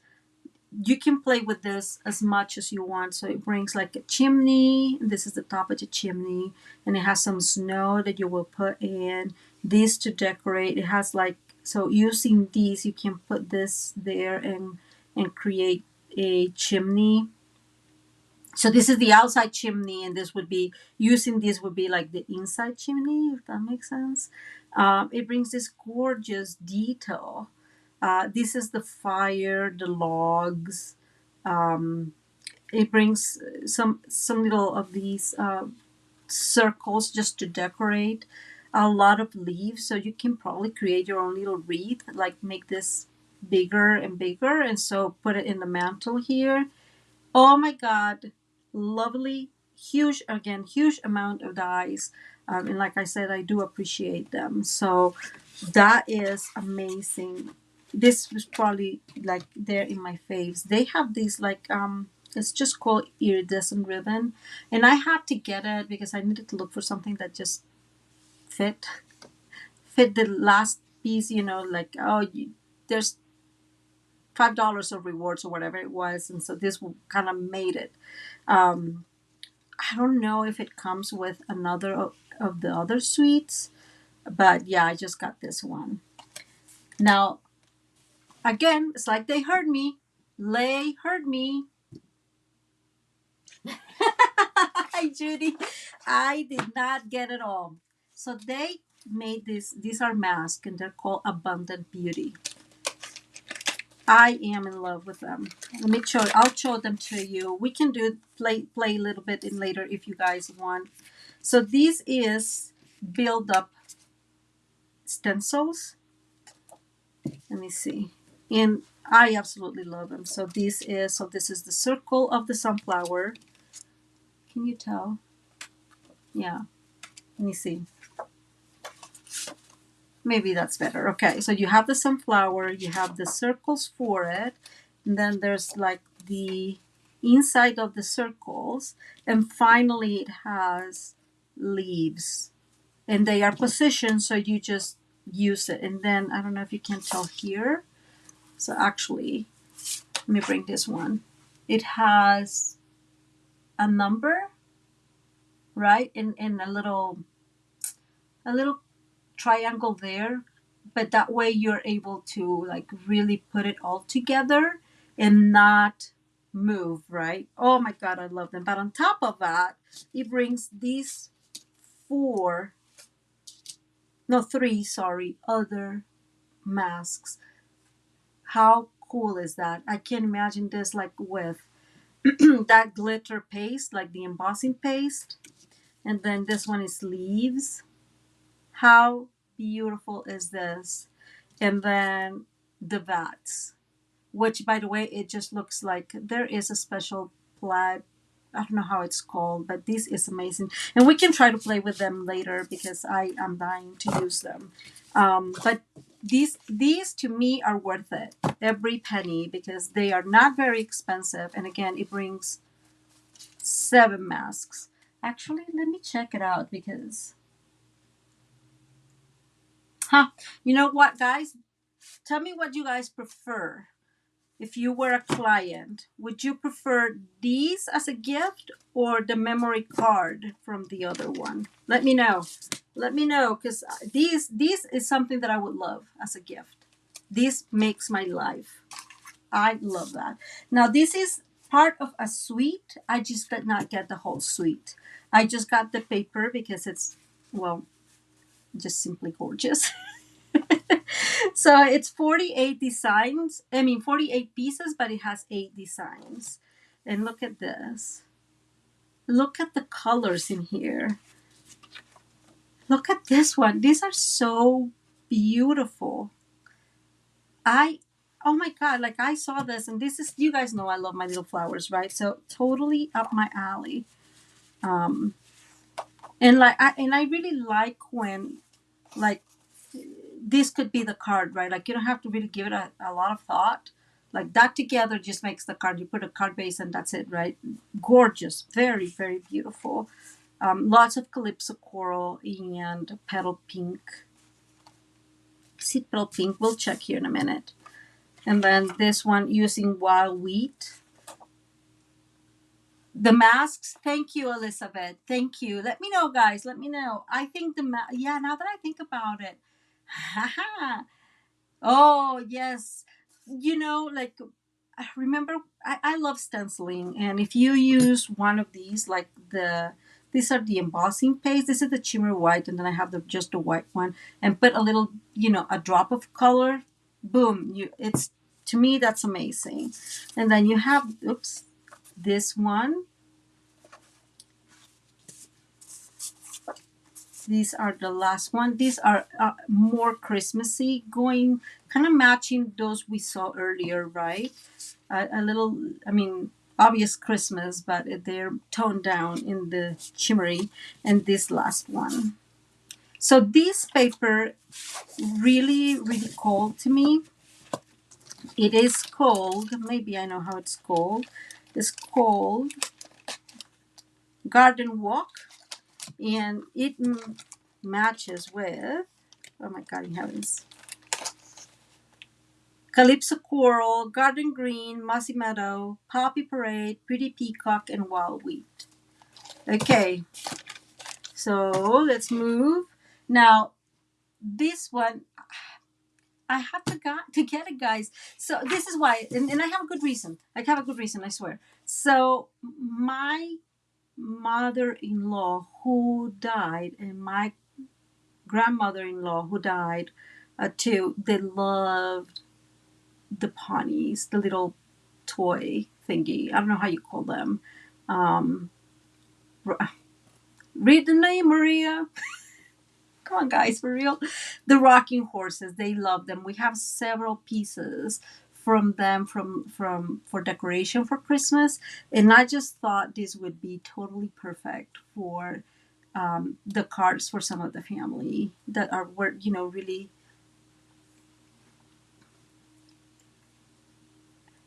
you can play with this as much as you want. So it brings like a chimney. This is the top of the chimney, and it has some snow that you will put in. This to decorate. It has like, so using these, you can put this there and create a chimney. So this is the outside chimney, and this would be, using this would be like the inside chimney, if that makes sense. It brings this gorgeous detail. This is the fire, the logs. It brings some little of these circles just to decorate. A lot of leaves, so you can probably create your own little wreath, like make this bigger and bigger, and so put it in the mantle here. Oh my God, lovely, huge, again, huge amount of dies. And like I said, I do appreciate them. So that is amazing. This was probably like there in my faves. They have these like, it's just called iridescent ribbon. And I had to get it because I needed to look for something that just fit, fit the last piece, you know, like, oh, there's $5 of rewards or whatever it was. And so this kind of made it. Um, I don't know if it comes with another of the other sweets, but yeah, I just got this one. Now, again, it's like they heard me. Lay heard me. Hi, Judy. I did not get it all. So they made this. These are masks, and they're called Abundant Beauty. I am in love with them. Let me show. I'll show them to you. We can do play a little bit in later if you guys want. So this is build up stencils. Let me see. And I absolutely love them. So this is the circle of the sunflower. Can you tell? Yeah. Let me see. Maybe that's better. Okay. So you have the sunflower, you have the circles for it, and then there's like the inside of the circles, and finally it has leaves. And they are positioned so you just use it. And then I don't know if you can tell here. So actually, let me bring this one. It has a number, right? And a little triangle there. But that way you're able to like really put it all together and not move, right? Oh my God, I love them. But on top of that, it brings these four, no, three, sorry, other masks. How cool is that? I can imagine this like with that glitter paste, like the embossing paste. And then this one is leaves. How beautiful is this? And then the vats, which by the way, it just looks like there is a special plaid. I don't know how it's called, but this is amazing. And we can try to play with them later because I am dying to use them. But these to me are worth it, every penny, because they are not very expensive. And again, it brings 7 masks. Actually, let me check it out because, you know what, guys? Tell me what you guys prefer. If you were a client, would you prefer these as a gift or the memory card from the other one? Let me know. Let me know, because these is something that I would love as a gift. This makes my life. I love that. Now this is part of a suite. I just did not get the whole suite. I just got the paper because it's, well, just simply gorgeous. So it's 48 designs. I mean, 48 pieces, but it has 8 designs. And look at this. Look at the colors in here. Look at this one. These are so beautiful. Oh my God, like I saw this, and this is, you guys know I love my little flowers, right? So totally up my alley. And I really like when, like, this could be the card, right? Like you don't have to really give it a lot of thought. Like that together just makes the card. You put a card base and that's it, right? Gorgeous, very, very beautiful. Lots of calypso coral and petal pink. Seed petal pink. We'll check here in a minute. And then this one using wild wheat. The masks. Thank you, Elizabeth. Thank you. Let me know, guys. Let me know. I think yeah. Now that I think about it. Oh, yes. You know, like, I remember, I love stenciling. And if you use one of these, like these are the embossing paste. This is the shimmer white. And then I have just the white one. And put a little, a drop of color. Boom. To me, that's amazing. And then you have, oops, this one. These are the last one. These are more Christmassy, going kind of matching those we saw earlier, right? A little, I mean, obvious Christmas, but they're toned down in the shimmery. And this last one. So this paper really, really called to me. It is called, maybe I know how it's called. It's called Garden Walk. And it matches with, oh my God, in heavens, Calypso Coral, Garden Green, Mossy Meadow, Poppy Parade, Pretty Peacock, and Wild Wheat. Okay, so let's move. Now, this one, I have to get it, guys. So this is why, and I have a good reason. I have a good reason, I swear. So my mother-in-law who died and my grandmother-in-law who died too, they loved the ponies, the little toy thingy. I don't know how you call them. Um, Read the name, Maria. Come on, guys, for real. The rocking horses, they love them. We have several pieces from them for decoration for Christmas, and I just thought this would be totally perfect for the cards for some of the family that are really.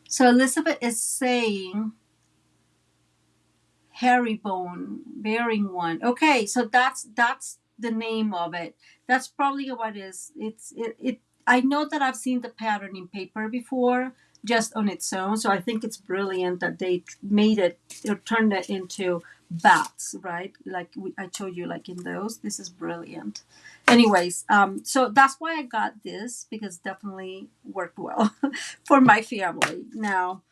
So Elizabeth is saying herringbone bearing one. Okay, so that's the name of it. That's probably what it is. It. I know that I've seen the pattern in paper before, just on its own. So I think it's brilliant that they made it or turned it into bats, right? Like I told you, like in those. This is brilliant. Anyways, so that's why I got this, because definitely worked well for my family. Now,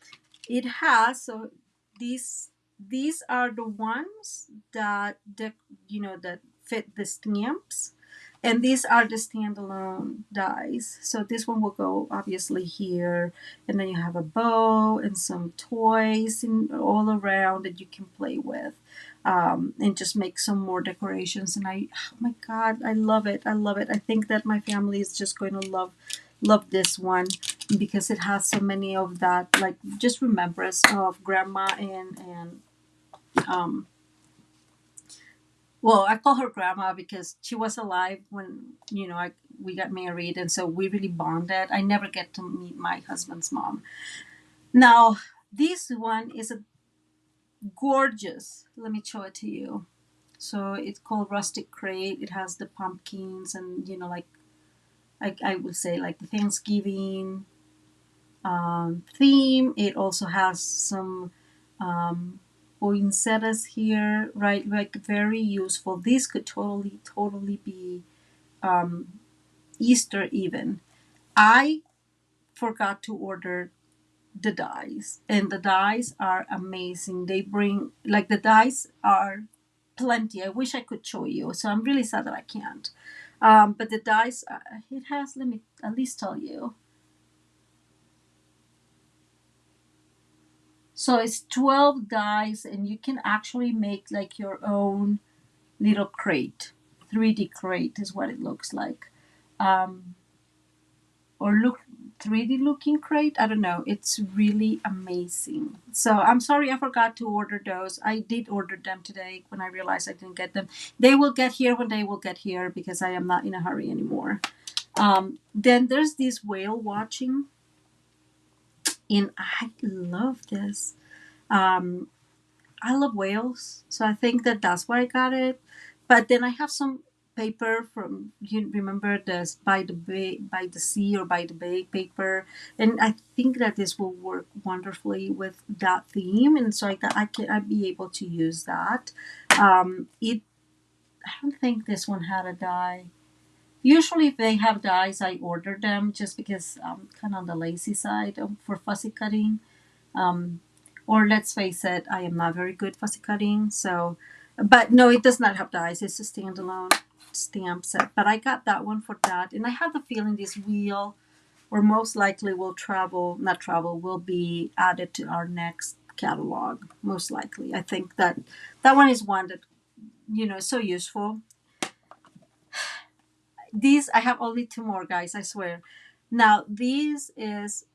it has, so these are the ones that that fit the stamps, and these are the standalone dies. So this one will go obviously here, and then you have a bow and some toys and all around that you can play with, and just make some more decorations. And oh my God, I love it. I love it. I think that my family is just going to love this one because it has so many of that, like just remembrance of grandma and um well, I call her grandma because she was alive when we got married, and so we really bonded. I never get to meet my husband's mom. Now, this one is a gorgeous. Let me show it to you. So it's called Rustic Crate. It has the pumpkins and like I would say like the Thanksgiving theme. It also has some poinsettias here, right? Like very useful. This could totally be Easter even. I forgot to order the dies, and the dies are amazing. They bring, like, the dies are plenty. I wish I could show you, so I'm really sad that I can't. But the dies, it has, let me at least tell you. So it's 12 dies, and you can actually make like your own little crate. 3D crate is what it looks like. Um, or look 3D looking crate. I don't know. It's really amazing. So I'm sorry I forgot to order those. I did order them today when I realized I didn't get them. They will get here when they will get here because I am not in a hurry anymore. Then there's this whale watching, and I love this. Um, I love whales, so I think that that's why I got it. But then I have some paper from, you remember this by the bay, by the sea or by the bay paper, and I think that this will work wonderfully with that theme, and so I thought I'd be able to use that. It I don't think this one had a die. Usually, if they have dies, I order them just because I'm kind of on the lazy side for fussy cutting. Um, or let's face it, I am not very good fussy cutting. So, but no, it does not have dies. It's a standalone stamp set. But I got that one for that, and I have the feeling this wheel, or most likely will travel, not travel, will be added to our next catalog. Most likely, I think that that one is one that is so useful. These I have only two more, guys. I swear. Now this is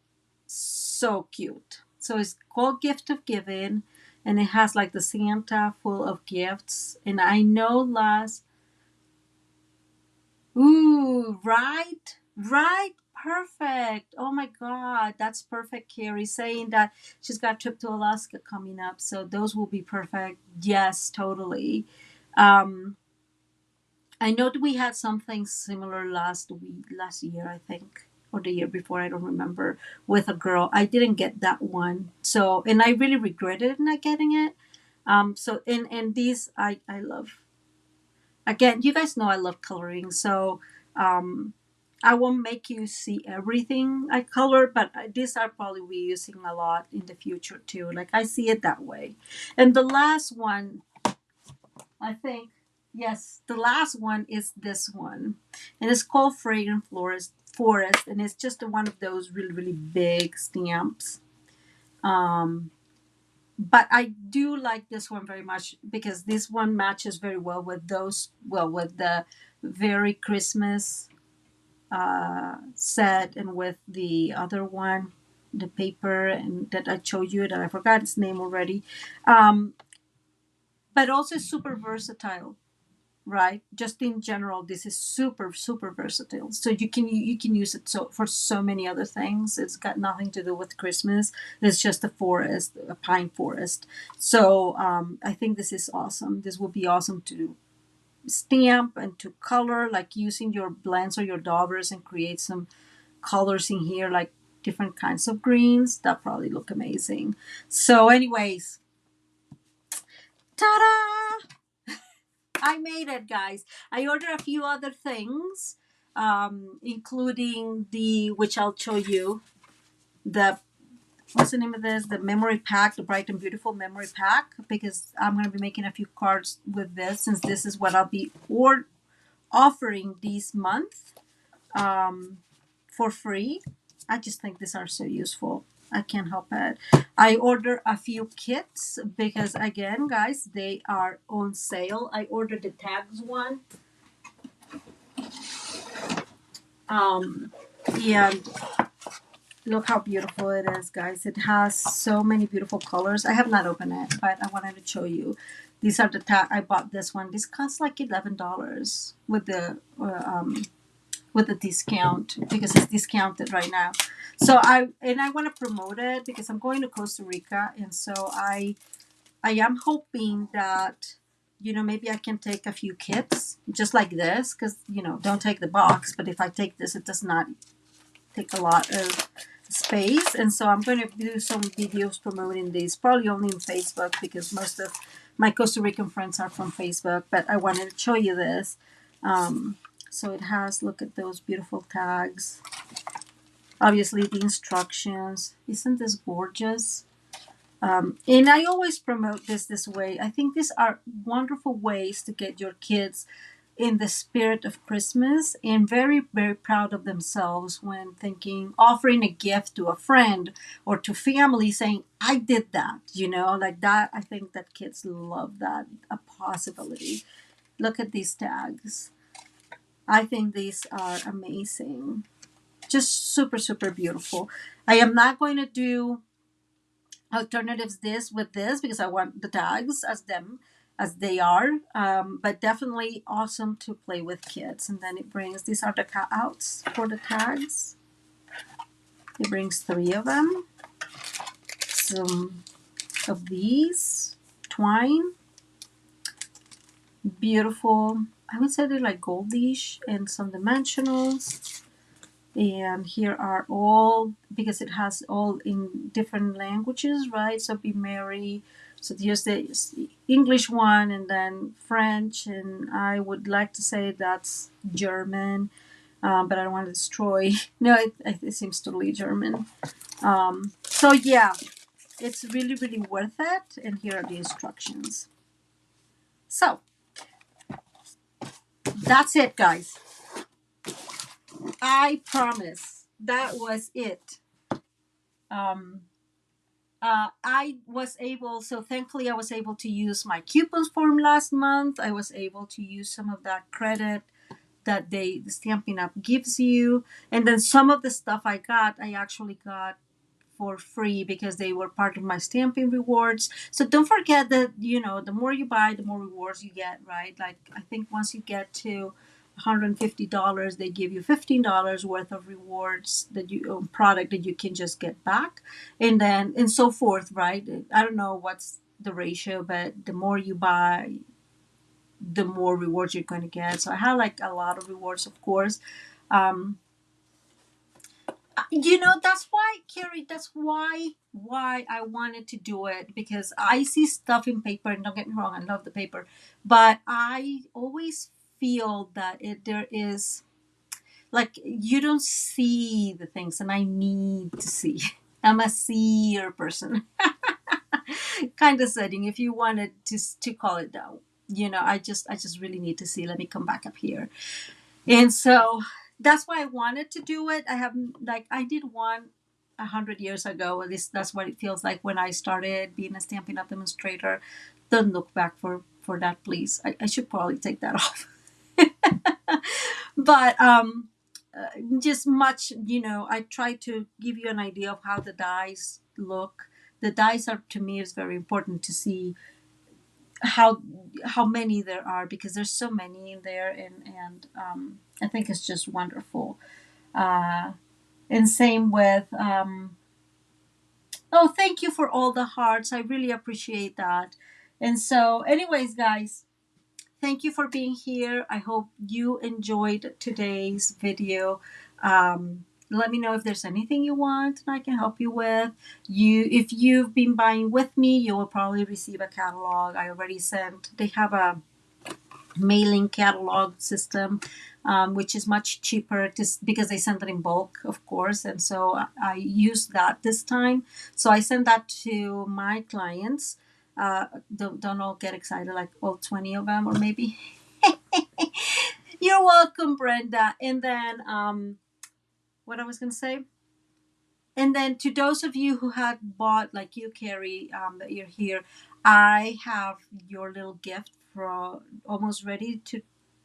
so cute. So it's called Gift of Giving, and it has like the Santa full of gifts. And I know last, ooh, right, right, perfect. Oh my God, that's perfect. Carrie saying that she's got a trip to Alaska coming up, so those will be perfect. Yes, totally. Um, I know that we had something similar last year, I think, or the year before, I don't remember, with a girl. I didn't get that one, so and I really regretted not getting it. So and these I love. Again, you guys know I love coloring, so um, I won't make you see everything I color, but these are probably we using a lot in the future too. Like I see it that way. And the last one, I think, yes, the last one is this one, and it's called Fragrant Forest, and it's just one of those really big stamps. Um, but I do like this one very much because this one matches very well with with the very Christmas set, and with the other one, the paper, and that I showed you that I forgot its name already. Um, but also super versatile, right? Just in general, this is super versatile. So you can use it so for so many other things. It's got nothing to do with Christmas. It's just a forest, a pine forest. So I think this is awesome. This will be awesome to stamp and to color, like using your blends or your daubers and create some colors in here, like different kinds of greens. That probably look amazing. So, anyways, ta-da! I made it, guys. I ordered a few other things, including which I'll show you, the what's the name of this? The memory pack, the Bright and Beautiful memory pack, because I'm going to be making a few cards with this, since this is what I'll be offering this month for free. I just think these are so useful. I can't help it. I ordered a few kits because, again, guys, they are on sale. I ordered the tags one. And look how beautiful it is, guys. It has so many beautiful colors. I have not opened it, but I wanted to show you. These are the tag. I bought this one. This costs like $11 with the discount, because it's discounted right now. So I want to promote it because I'm going to Costa Rica, and so I am hoping that, you know, maybe I can take a few kits just like this, because, you know, don't take the box, but if I take this, it does not take a lot of space. And so I'm going to do some videos promoting these, probably only on Facebook, because most of my Costa Rican friends are from Facebook, but I wanted to show you this. So it has, look at those beautiful tags. Obviously the instructions. Isn't this gorgeous? And I always promote this way. I think these are wonderful ways to get your kids in the spirit of Christmas and very, very proud of themselves when thinking, offering a gift to a friend or to family, saying, I did that, you know, like that. I think that kids love that, a possibility. Look at these tags. I think these are amazing. Just super, super beautiful. I am not going to do alternatives with this because I want the tags as they are, but definitely awesome to play with kids. And then it brings, these are the cutouts for the tags. It brings 3 of them. Some of these twine, beautiful. I would say they're like goldish, and some dimensionals. And here are all, because it has all in different languages, right? So be merry. So here's the English one, and then French, and I would like to say that's German, but I don't want to destroy. No, it seems totally German. So yeah, it's really, really worth it. And here are the instructions. So that's it, guys. I promise that was it. I was able, so thankfully I was able to use my coupons from last month. I was able to use some of that credit that the Stampin'Up gives you. And then some of the stuff I actually got for free because they were part of my stamping rewards. So don't forget that, you know, the more you buy, the more rewards you get, right? Like, I think once you get to $150, they give you $15 worth of rewards that you product that you can just get back, and then and so forth, right? I don't know what's the ratio, but the more you buy, the more rewards you're going to get. So I had like a lot of rewards, of course. You know, that's why, Carrie, that's why I wanted to do it, because I see stuff in paper, and don't get me wrong, I love the paper, but I always feel that there is, like, you don't see the things, and I need to see. I'm a seer person. Kind of setting, if you wanted to call it that. You know, I just really need to see. Let me come back up here. And so that's why I wanted to do it. I have, like, I did one 100 years ago. At least that's what it feels like when I started being a Stampin' Up! Demonstrator. Don't look back for that, please. I should probably take that off. But just much, you know, I try to give you an idea of how the dies look. The dies are, to me, is very important to see how many there are, because there's so many in there, and I think it's just wonderful. And same with oh, thank you for all the hearts. I really appreciate that. And so, anyways, guys, thank you for being here. I hope you enjoyed today's video. Let me know if there's anything you want and I can help you with. If you've been buying with me, you will probably receive a catalog. I already sent. They have mailing catalog system, which is much cheaper because they send it in bulk, of course. And so I used that this time. So I sent that to my clients. Don't all get excited, like all 20 of them, or maybe. You're welcome, Brenda. And then what I was going to say. And then to those of you who had bought, like you, Carrie, that you're here, I have your little gift for almost ready to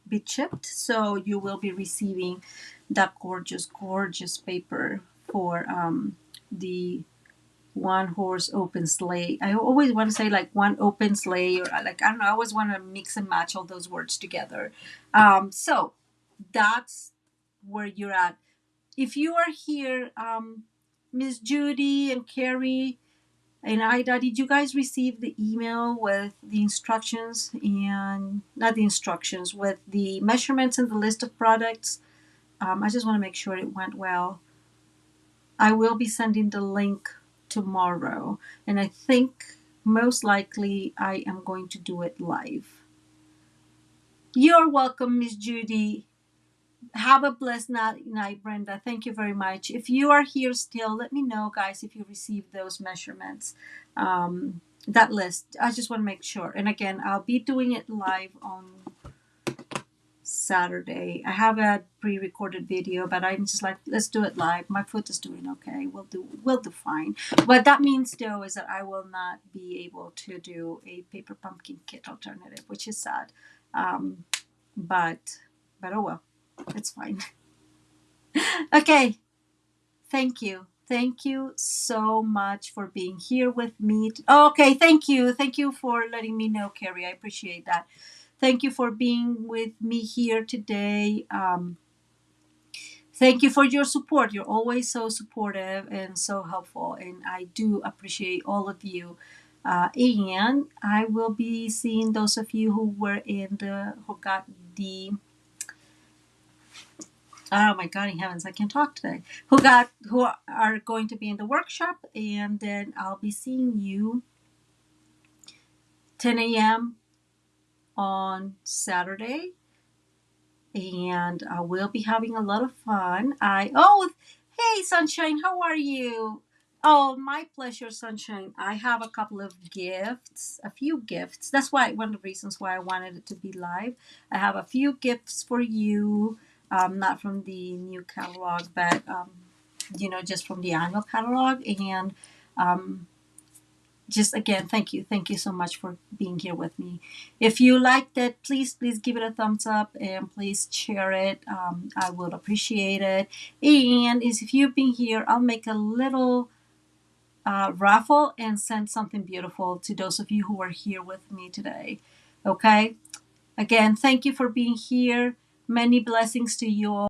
be chipped. So you will be receiving that gorgeous, gorgeous paper for the one horse open sleigh. I always want to say like one open sleigh, or like, I don't know, I always want to mix and match all those words together. So that's where you're at. If you are here, Miss Judy and Carrie and Ida, did you guys receive the email with the instructions and not the instructions, with the measurements and the list of products? I just want to make sure it went well. I will be sending the link tomorrow, and I think most likely I am going to do it live. You're welcome, Miss Judy. Have a blessed night, Brenda. Thank you very much. If you are here still, let me know, guys, if you received those measurements, that list. I just want to make sure. And again, I'll be doing it live on Saturday. I have a pre-recorded video, but I'm just like, let's do it live. My foot is doing okay. We'll do fine. What that means though is that I will not be able to do a paper pumpkin kit alternative, which is sad. But oh well. It's fine. Okay. Thank you. Thank you so much for being here with me. Okay. Thank you. Thank you for letting me know, Carrie. I appreciate that. Thank you for being with me here today. Thank you for your support. You're always so supportive and so helpful. And I do appreciate all of you. And I will be seeing those of you who got the, oh my God in heavens, I can't talk today, who are going to be in the workshop. And then I'll be seeing you 10 a.m. on Saturday, and we'll be having a lot of fun. Hey Sunshine, how are you? Oh, my pleasure, Sunshine. I have a couple of gifts, a few gifts. That's why one of the reasons why I wanted it to be live. I have a few gifts for you, not from the new catalog, but just from the annual catalog. And just again, thank you so much for being here with me. If you liked it, please give it a thumbs up and please share it. I would appreciate it. And if you've been here, I'll make a little raffle and send something beautiful to those of you who are here with me today. Okay. Again, thank you for being here. Many blessings to you all.